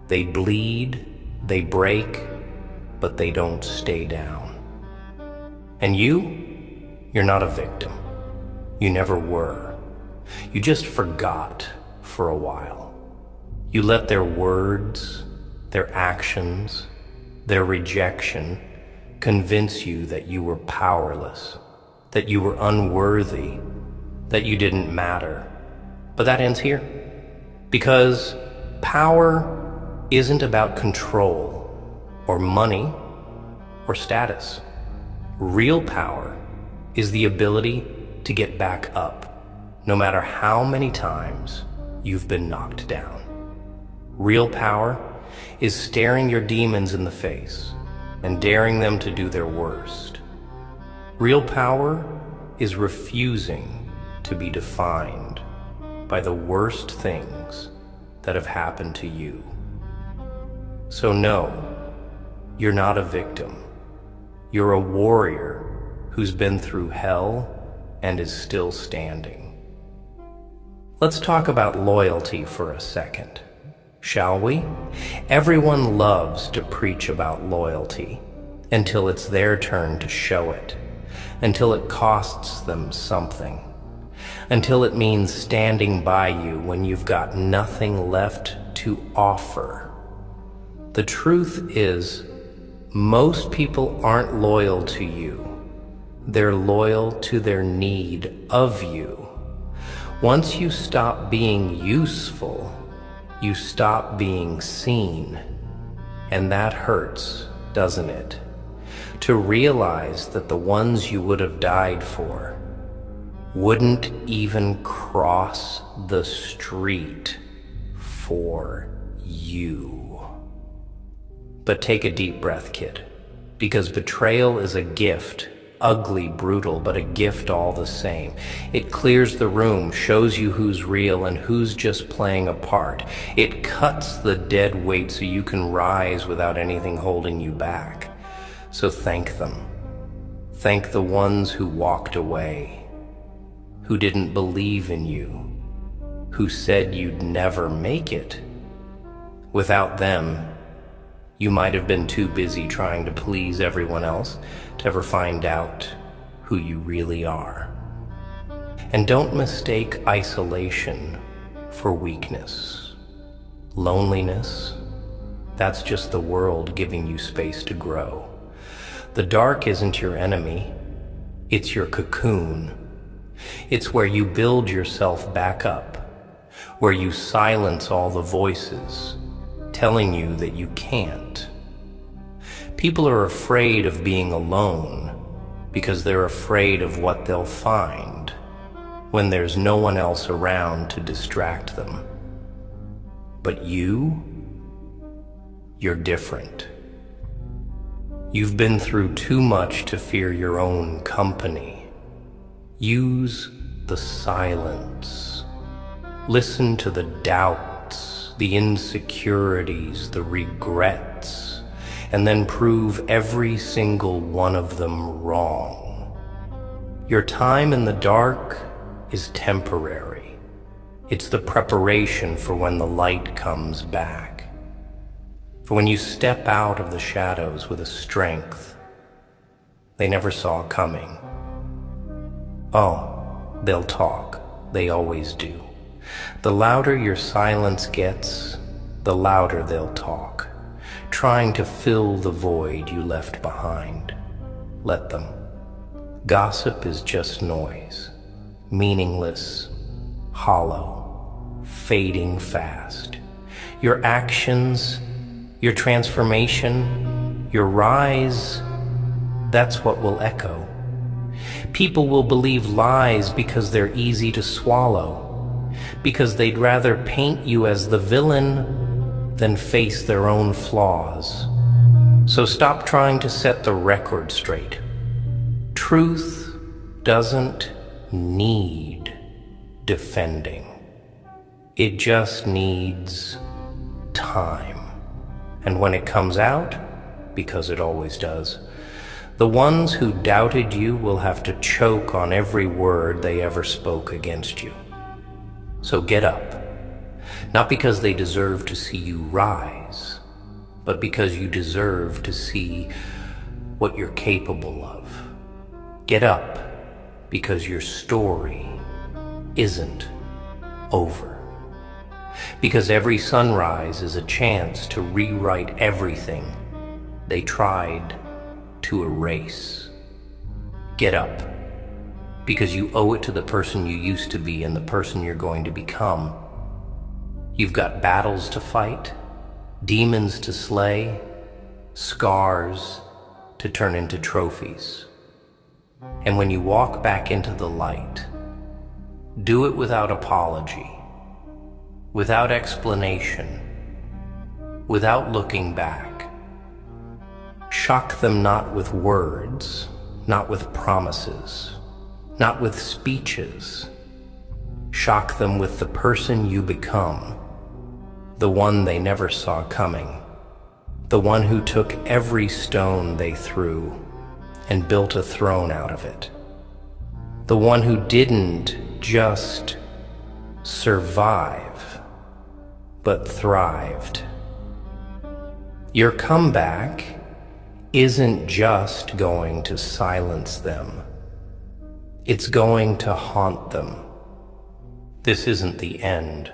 They bleed, they break, but they don't stay down. And you're not a victim. You never were. You just forgot for a while. You let their words, their actions, their rejection convince you that you were powerless, that you were unworthy, that you didn't matter. But that ends here. Because power isn't about control or money or status. Real power is the ability to get back up, no matter how many times you've been knocked down. Real power is staring your demons in the face and daring them to do their worst. Real power is refusing to be defined by the worst things that have happened to you. So no, you're not a victim. You're a warrior who's been through hell and is still standing. Let's talk about loyalty for a second, shall we? Everyone loves to preach about loyalty until it's their turn to show it, until it costs them something, until it means standing by you when you've got nothing left to offer. The truth is, most people aren't loyal to you. They're loyal to their need of you. Once you stop being useful, you stop being seen. And that hurts, doesn't it? To realize that the ones you would have died for wouldn't even cross the street for you. But take a deep breath, kid, because betrayal is a gift. Ugly, brutal, but a gift all the same. It clears the room, shows you who's real and who's just playing a part. It cuts the dead weight so you can rise without anything holding you back. So thank them. Thank the ones who walked away, who didn't believe in you, who said you'd never make it. Without them, you might have been too busy trying to please everyone else to ever find out who you really are. And don't mistake isolation for weakness. Loneliness, that's just the world giving you space to grow. The dark isn't your enemy, it's your cocoon. It's where you build yourself back up, where you silence all the voices telling you that you can't. People are afraid of being alone because they're afraid of what they'll find when there's no one else around to distract them. But you're different. You've been through too much to fear your own company. Use the silence. Listen to the doubts, the insecurities, the regrets, and then prove every single one of them wrong. Your time in the dark is temporary. It's the preparation for when the light comes back. For when you step out of the shadows with a strength they never saw coming. Oh, they'll talk. They always do. The louder your silence gets, the louder they'll talk, trying to fill the void you left behind. Let them. Gossip is just noise, meaningless, hollow, fading fast. Your actions, your transformation, your rise, that's what will echo. People will believe lies because they're easy to swallow, because they'd rather paint you as the villain than face their own flaws. So stop trying to set the record straight. Truth doesn't need defending. It just needs time. And when it comes out, because it always does, the ones who doubted you will have to choke on every word they ever spoke against you. So get up, not because they deserve to see you rise, but because you deserve to see what you're capable of. Get up because your story isn't over. Because every sunrise is a chance to rewrite everything they tried to erase. Get up, because you owe it to the person you used to be and the person you're going to become. You've got battles to fight, demons to slay, scars to turn into trophies. And when you walk back into the light, do it without apology, without explanation, without looking back. Shock them not with words, not with promises, not with speeches. Shock them with the person you become, the one they never saw coming, the one who took every stone they threw and built a throne out of it, the one who didn't just survive, but thrived. Your comeback isn't just going to silence them. It's going to haunt them. This isn't the end.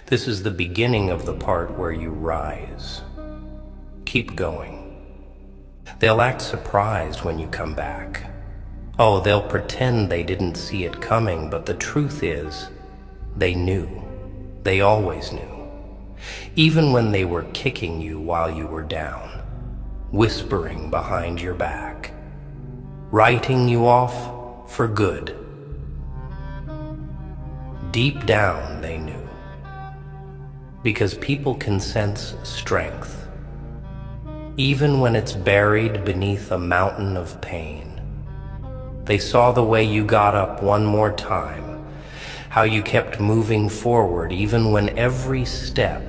This is the beginning of the part where you rise. keep going. They'll act surprised when you come back. Oh, they'll pretend they didn't see it coming, but the truth is, they knew. They always knew. Even when they were kicking you while you were down, whispering behind your back, writing you off for good. Deep down, they knew. Because people can sense strength, even when it's buried beneath a mountain of pain. They saw the way you got up one more time, how you kept moving forward even when every step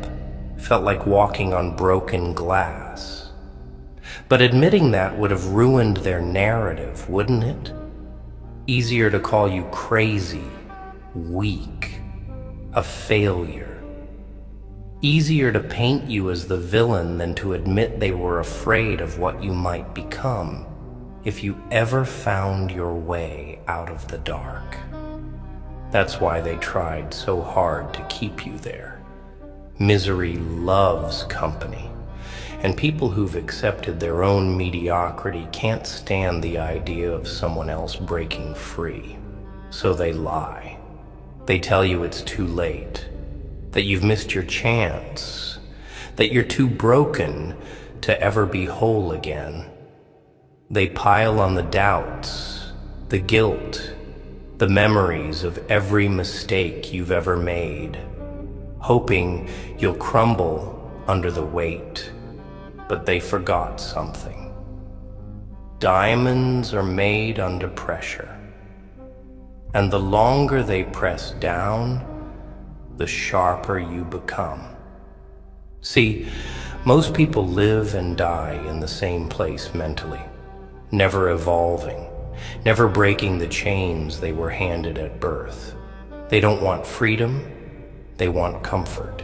felt like walking on broken glass. But admitting that would have ruined their narrative, wouldn't it? Easier to call you crazy, weak, a failure. Easier to paint you as the villain than to admit they were afraid of what you might become if you ever found your way out of the dark. That's why they tried so hard to keep you there. Misery loves company, and people who've accepted their own mediocrity can't stand the idea of someone else breaking free. So they lie. They tell you it's too late, that you've missed your chance, that you're too broken to ever be whole again. They pile on the doubts, the guilt, the memories of every mistake you've ever made, hoping you'll crumble under the weight. But they forgot something. Diamonds are made under pressure, and the longer they press down, the sharper you become. See, most people live and die in the same place mentally, never evolving, never breaking the chains they were handed at birth. They don't want freedom, they want comfort.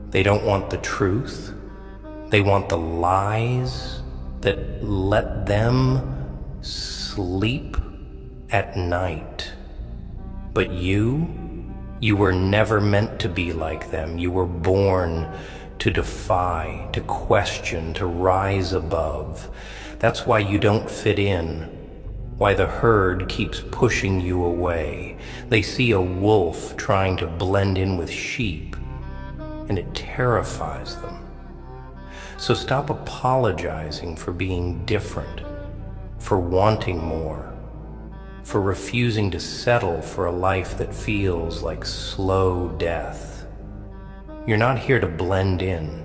They don't want the truth, they want the lies that let them sleep at night. But you were never meant to be like them. You were born to defy, to question, to rise above. That's why you don't fit in, why the herd keeps pushing you away. They see a wolf trying to blend in with sheep, and it terrifies them. So stop apologizing for being different, for wanting more, for refusing to settle for a life that feels like slow death. You're not here to blend in.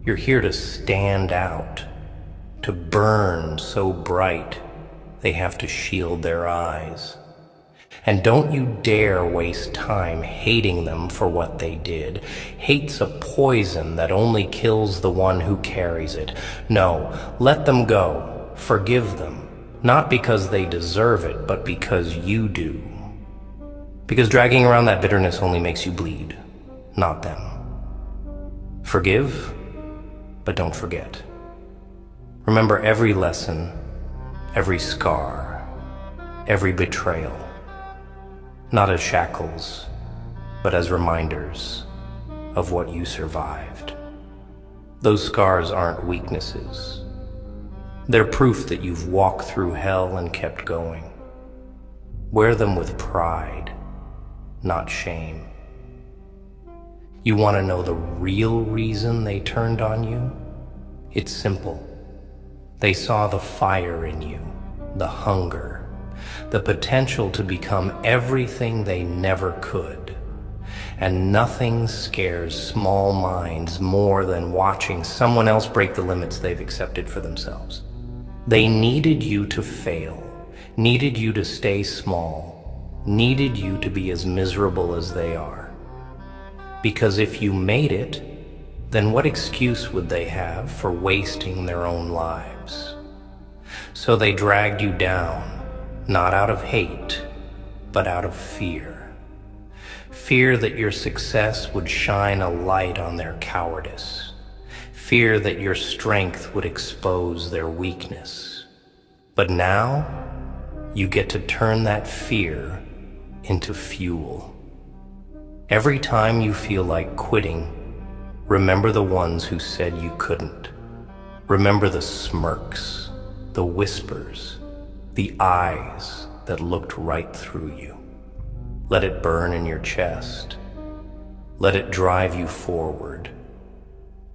You're here to stand out, to burn so bright they have to shield their eyes. And don't you dare waste time hating them for what they did. Hate's a poison that only kills the one who carries it. No, let them go. Forgive them. Not because they deserve it, but because you do. Because dragging around that bitterness only makes you bleed, not them. Forgive, but don't forget. Remember every lesson, every scar, every betrayal, not as shackles, but as reminders of what you survived. Those scars aren't weaknesses. They're proof that you've walked through hell and kept going. Wear them with pride, not shame. You want to know the real reason they turned on you? It's simple. They saw the fire in you, the hunger, the potential to become everything they never could. And nothing scares small minds more than watching someone else break the limits they've accepted for themselves. They needed you to fail, needed you to stay small, needed you to be as miserable as they are. Because if you made it, then what excuse would they have for wasting their own lives? So they dragged you down, not out of hate, but out of fear. Fear that your success would shine a light on their cowardice. Fear that your strength would expose their weakness. But now, you get to turn that fear into fuel. Every time you feel like quitting, remember the ones who said you couldn't. Remember the smirks, the whispers, the eyes that looked right through you. Let it burn in your chest. Let it drive you forward.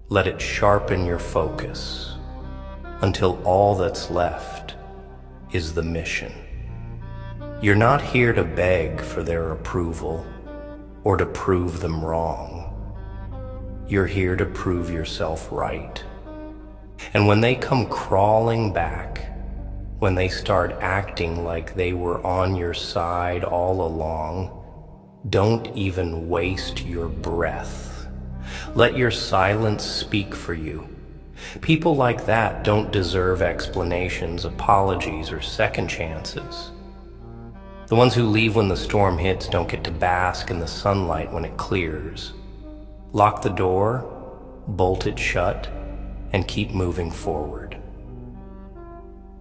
Let it sharpen your focus until all that's left is the mission. You're not here to beg for their approval or to prove them wrong. You're here to prove yourself right. And when they come crawling back, when they start acting like they were on your side all along, don't even waste your breath. Let your silence speak for you. People like that don't deserve explanations, apologies, or second chances. The ones who leave when the storm hits don't get to bask in the sunlight when it clears. Lock the door, bolt it shut, and keep moving forward.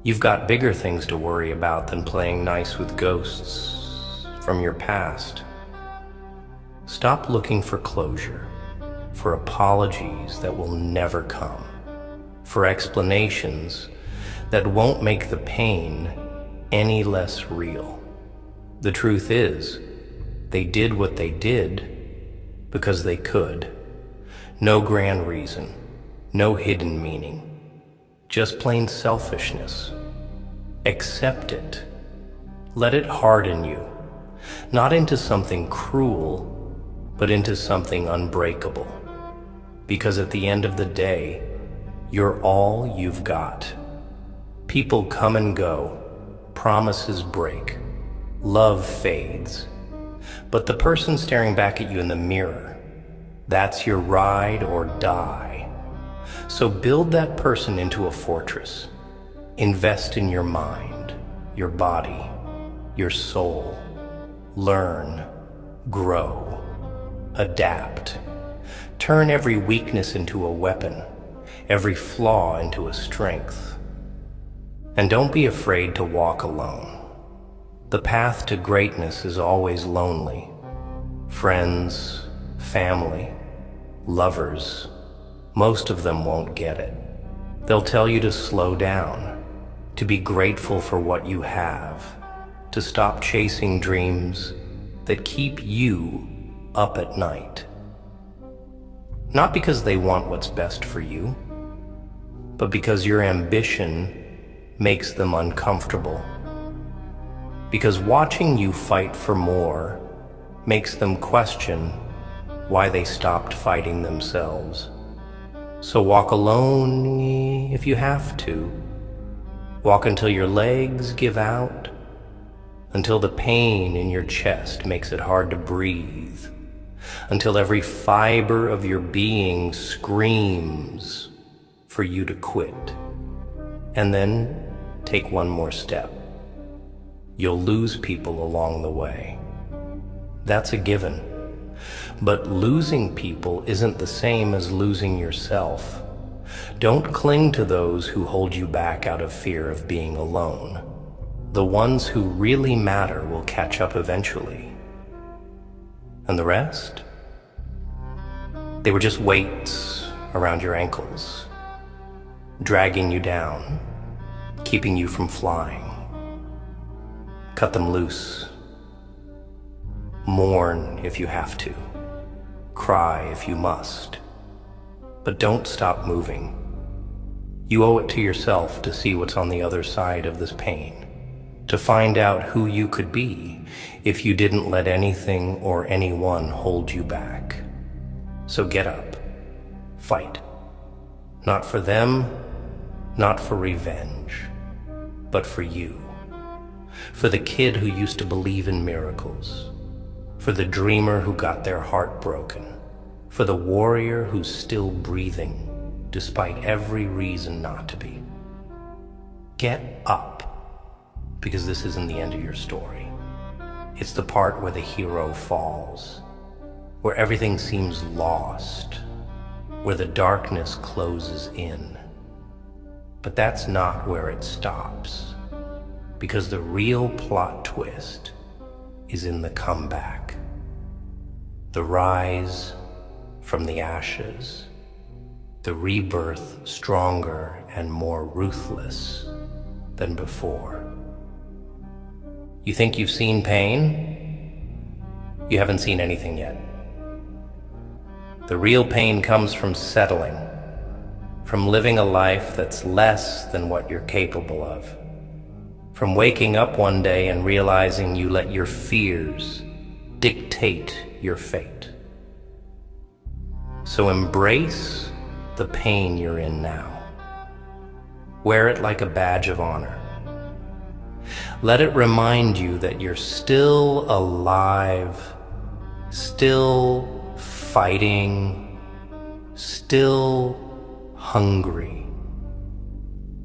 You've got bigger things to worry about than playing nice with ghosts from your past. Stop looking for closure, for apologies that will never come, for explanations that won't make the pain any less real. The truth is, they did what they did because they could. No grand reason, no hidden meaning, just plain selfishness. Accept it. Let it harden you, not into something cruel, but into something unbreakable. Because at the end of the day, you're all you've got. People come and go, promises break, love fades. But the person staring back at you in the mirror, that's your ride or die. So build that person into a fortress. Invest in your mind, your body, your soul. Learn, grow, adapt. Turn every weakness into a weapon, every flaw into a strength. And don't be afraid to walk alone. The path to greatness is always lonely. Friends, family, lovers, most of them won't get it. They'll tell you to slow down, to be grateful for what you have, to stop chasing dreams that keep you up at night. Not because they want what's best for you, but because your ambition makes them uncomfortable. Because watching you fight for more makes them question why they stopped fighting themselves. So walk alone if you have to. Walk until your legs give out, until the pain in your chest makes it hard to breathe, until every fiber of your being screams for you to quit. And then take one more step. You'll lose people along the way. That's a given. But losing people isn't the same as losing yourself. Don't cling to those who hold you back out of fear of being alone. The ones who really matter will catch up eventually. And the rest? They were just weights around your ankles, dragging you down, keeping you from flying. Cut them loose. Mourn if you have to. Cry if you must. But don't stop moving. You owe it to yourself to see what's on the other side of this pain, to find out who you could be if you didn't let anything or anyone hold you back. So get up. Fight. Not for them, not for revenge, but for you. For the kid who used to believe in miracles, for the dreamer who got their heart broken, for the warrior who's still breathing despite every reason not to be. Get up, because this isn't the end of your story. It's the part where the hero falls, where everything seems lost, where the darkness closes in. But that's not where it stops. Because the real plot twist is in the comeback, the rise from the ashes, the rebirth stronger and more ruthless than before. You think you've seen pain? You haven't seen anything yet. The real pain comes from settling, from living a life that's less than what you're capable of, from waking up one day and realizing you let your fears dictate your fate. So embrace the pain you're in now. Wear it like a badge of honor. Let it remind you that you're still alive, still fighting, still hungry.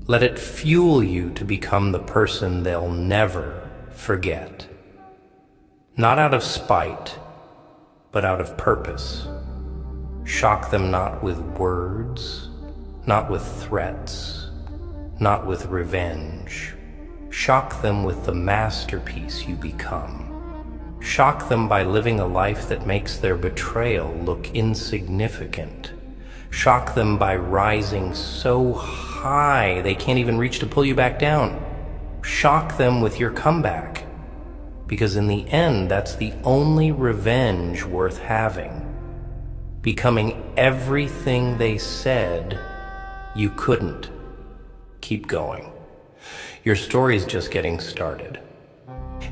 Let it fuel you to become the person they'll never forget. Not out of spite, but out of purpose. Shock them not with words, not with threats, not with revenge. Shock them with the masterpiece you become. Shock them by living a life that makes their betrayal look insignificant. Shock them by rising so high they can't even reach to pull you back down. Shock them with your comeback, because in the end, that's the only revenge worth having. Becoming everything they said you couldn't. Keep going. Your story's just getting started.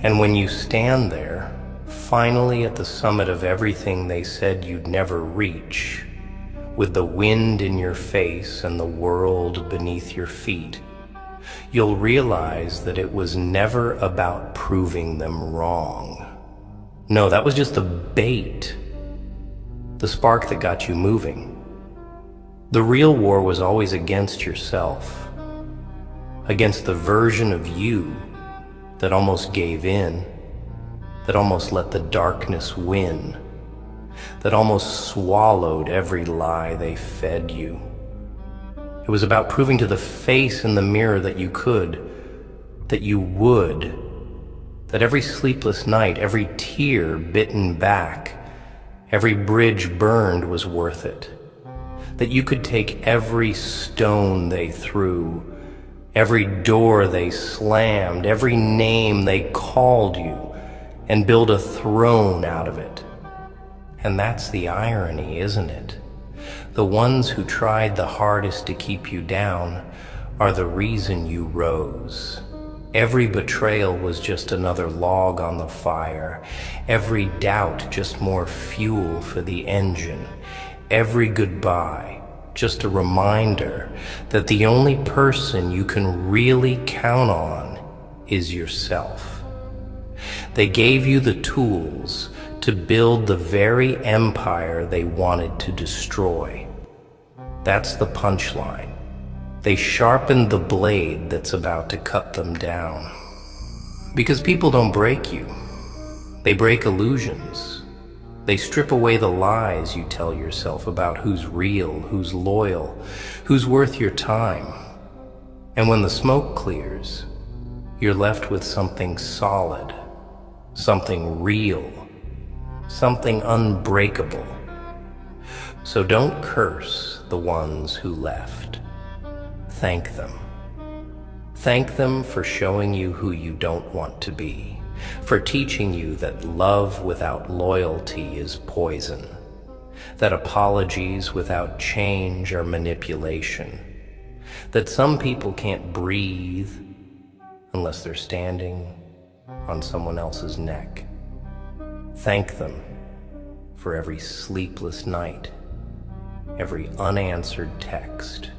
And when you stand there, finally at the summit of everything they said you'd never reach, with the wind in your face and the world beneath your feet, you'll realize that it was never about proving them wrong. No, that was just the bait, the spark that got you moving. The real war was always against yourself, against the version of you that almost gave in, that almost let the darkness win, that almost swallowed every lie they fed you. It was about proving to the face in the mirror that you could, that you would, that every sleepless night, every tear bitten back, every bridge burned was worth it, that you could take every stone they threw, every door they slammed, every name they called you, and build a throne out of it. And that's the irony, isn't it? The ones who tried the hardest to keep you down are the reason you rose. Every betrayal was just another log on the fire. Every doubt just more fuel for the engine. Every goodbye just a reminder that the only person you can really count on is yourself. They gave you the tools to build the very empire they wanted to destroy. That's the punchline. They sharpened the blade that's about to cut them down. Because people don't break you. They break illusions. They strip away the lies you tell yourself about who's real, who's loyal, who's worth your time. And when the smoke clears, you're left with something solid, something real, something unbreakable. So don't curse the ones who left. Thank them. Thank them for showing you who you don't want to be, for teaching you that love without loyalty is poison, that apologies without change are manipulation, that some people can't breathe unless they're standing on someone else's neck. Thank them for every sleepless night, every unanswered text,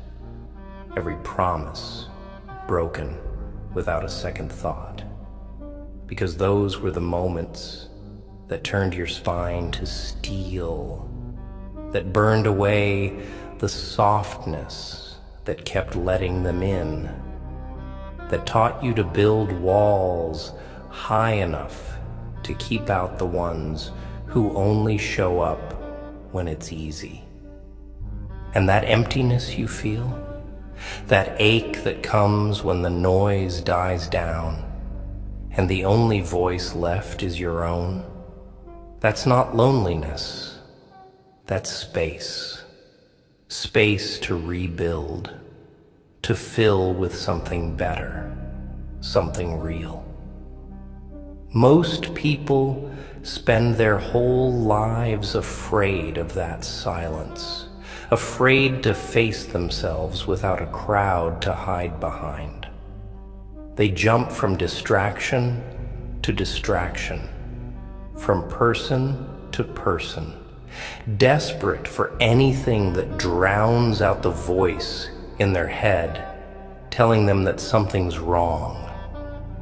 every promise broken without a second thought. Because those were the moments that turned your spine to steel, that burned away the softness that kept letting them in, that taught you to build walls high enough to keep out the ones who only show up when it's easy. And that emptiness you feel, that ache that comes when the noise dies down and the only voice left is your own, that's not loneliness, that's space. space to rebuild, to fill with something better, something real. Most people spend their whole lives afraid of that silence, afraid to face themselves without a crowd to hide behind. They jump from distraction to distraction, from person to person, desperate for anything that drowns out the voice in their head telling them that something's wrong,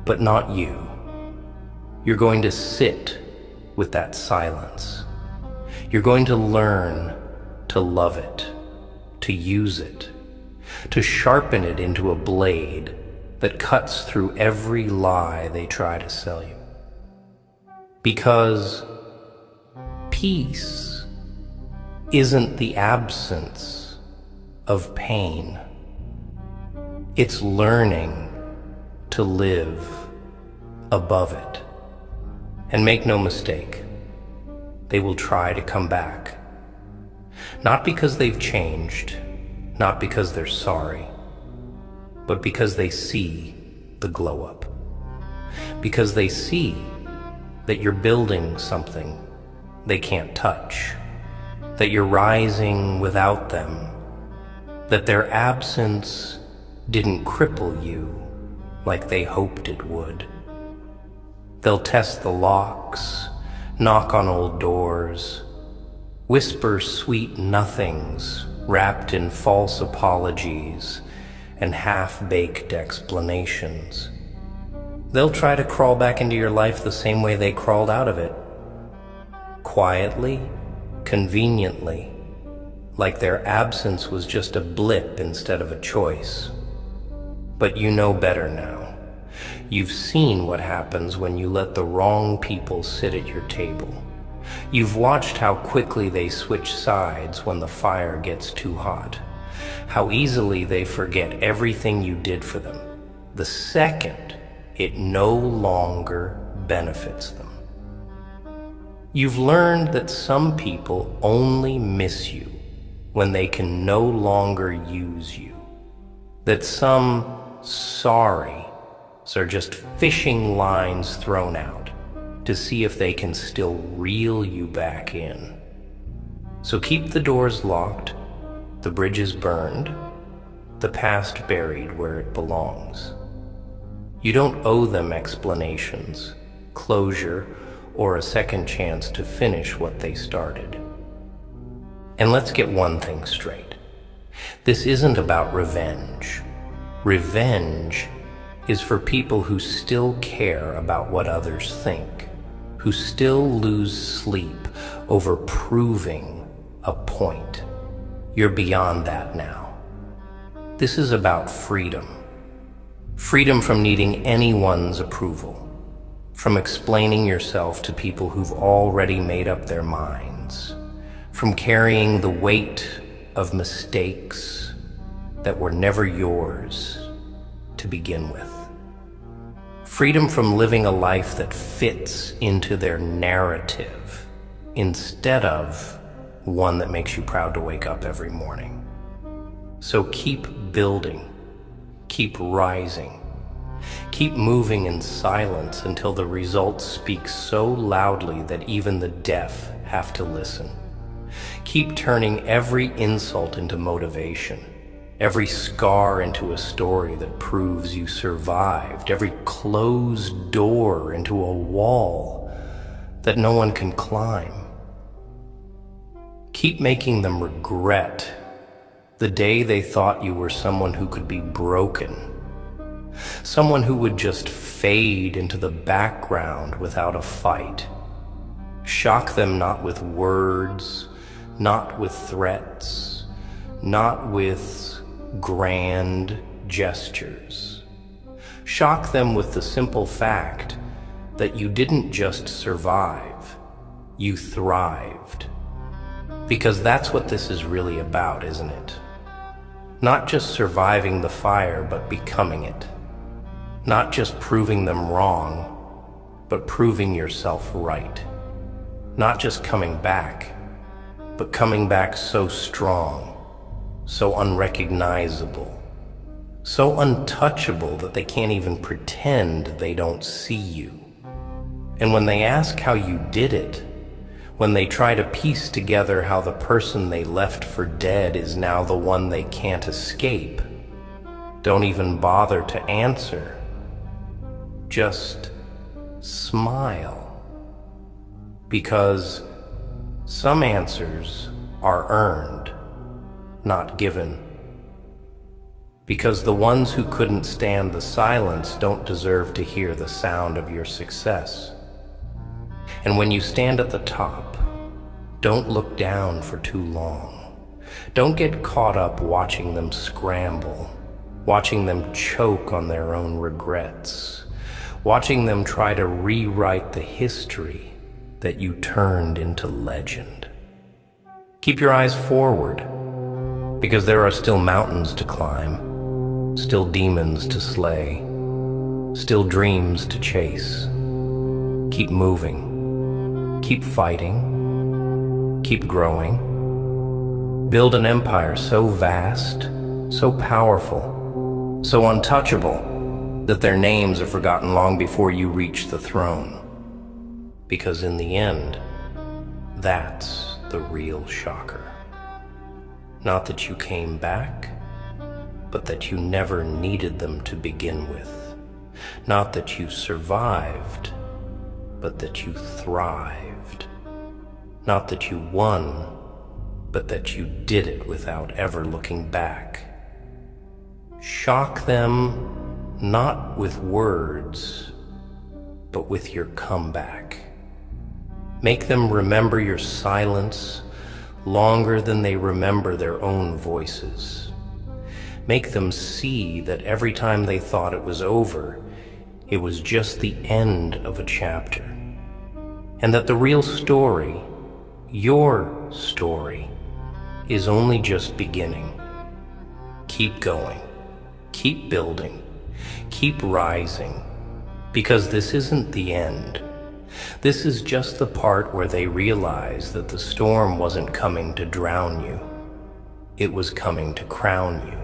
but not you. You're going to sit with that silence. You're going to learn to love it, to use it, to sharpen it into a blade that cuts through every lie they try to sell you. Because peace isn't the absence of pain. It's learning to live above it. And make no mistake, they will try to come back. Not because they've changed, not because they're sorry, but because they see the glow up. Because they see that you're building something they can't touch, that you're rising without them, that their absence didn't cripple you like they hoped it would. They'll test the locks, knock on old doors, whisper sweet nothings wrapped in false apologies and half-baked explanations. They'll try to crawl back into your life the same way they crawled out of it. Quietly, conveniently, like their absence was just a blip instead of a choice. But you know better now. You've seen what happens when you let the wrong people sit at your table. You've watched how quickly they switch sides when the fire gets too hot. How easily they forget everything you did for them the second it no longer benefits them. You've learned that some people only miss you when they can no longer use you. That some sorry are just fishing lines thrown out to see if they can still reel you back in. So keep the doors locked, the bridges burned, the past buried where it belongs. You don't owe them explanations, closure, or a second chance to finish what they started. And let's get one thing straight. This isn't about revenge. Revenge is for people who still care about what others think, who still lose sleep over proving a point. You're beyond that now. This is about freedom. Freedom from needing anyone's approval, from explaining yourself to people who've already made up their minds, from carrying the weight of mistakes that were never yours to begin with. Freedom from living a life that fits into their narrative instead of one that makes you proud to wake up every morning. So keep building, keep rising, keep moving in silence until the results speak so loudly that even the deaf have to listen. Keep turning every insult into motivation, every scar into a story that proves you survived, every closed door into a wall that no one can climb. Keep making them regret the day they thought you were someone who could be broken, someone who would just fade into the background without a fight. Shock them not with words, not with threats, not with grand gestures. Shock them with the simple fact that you didn't just survive, you thrived. Because that's what this is really about, isn't it? Not just surviving the fire, but becoming it. Not just proving them wrong, but proving yourself right. Not just coming back, but coming back so strong so unrecognizable, so untouchable that they can't even pretend they don't see you. And when they ask how you did it, when they try to piece together how the person they left for dead is now the one they can't escape, don't even bother to answer. Just smile. Because some answers are earned, not given. Because the ones who couldn't stand the silence don't deserve to hear the sound of your success. And when you stand at the top, don't look down for too long. Don't get caught up watching them scramble, watching them choke on their own regrets, watching them try to rewrite the history that you turned into legend. Keep your eyes forward, because there are still mountains to climb, still demons to slay, still dreams to chase. Keep moving. Keep fighting, keep growing. Build an empire so vast, so powerful, so untouchable that their names are forgotten long before you reach the throne. Because in the end, that's the real shocker. Not that you came back, but that you never needed them to begin with. Not that you survived, but that you thrived. Not that you won, but that you did it without ever looking back. Shock them not with words, but with your comeback. Make them remember your silence longer than they remember their own voices. Make them see that every time they thought it was over, it was just the end of a chapter. And that the real story, your story, is only just beginning. Keep going, keep building, keep rising, because this isn't the end. This is just the part where they realize that the storm wasn't coming to drown you. It was coming to crown you.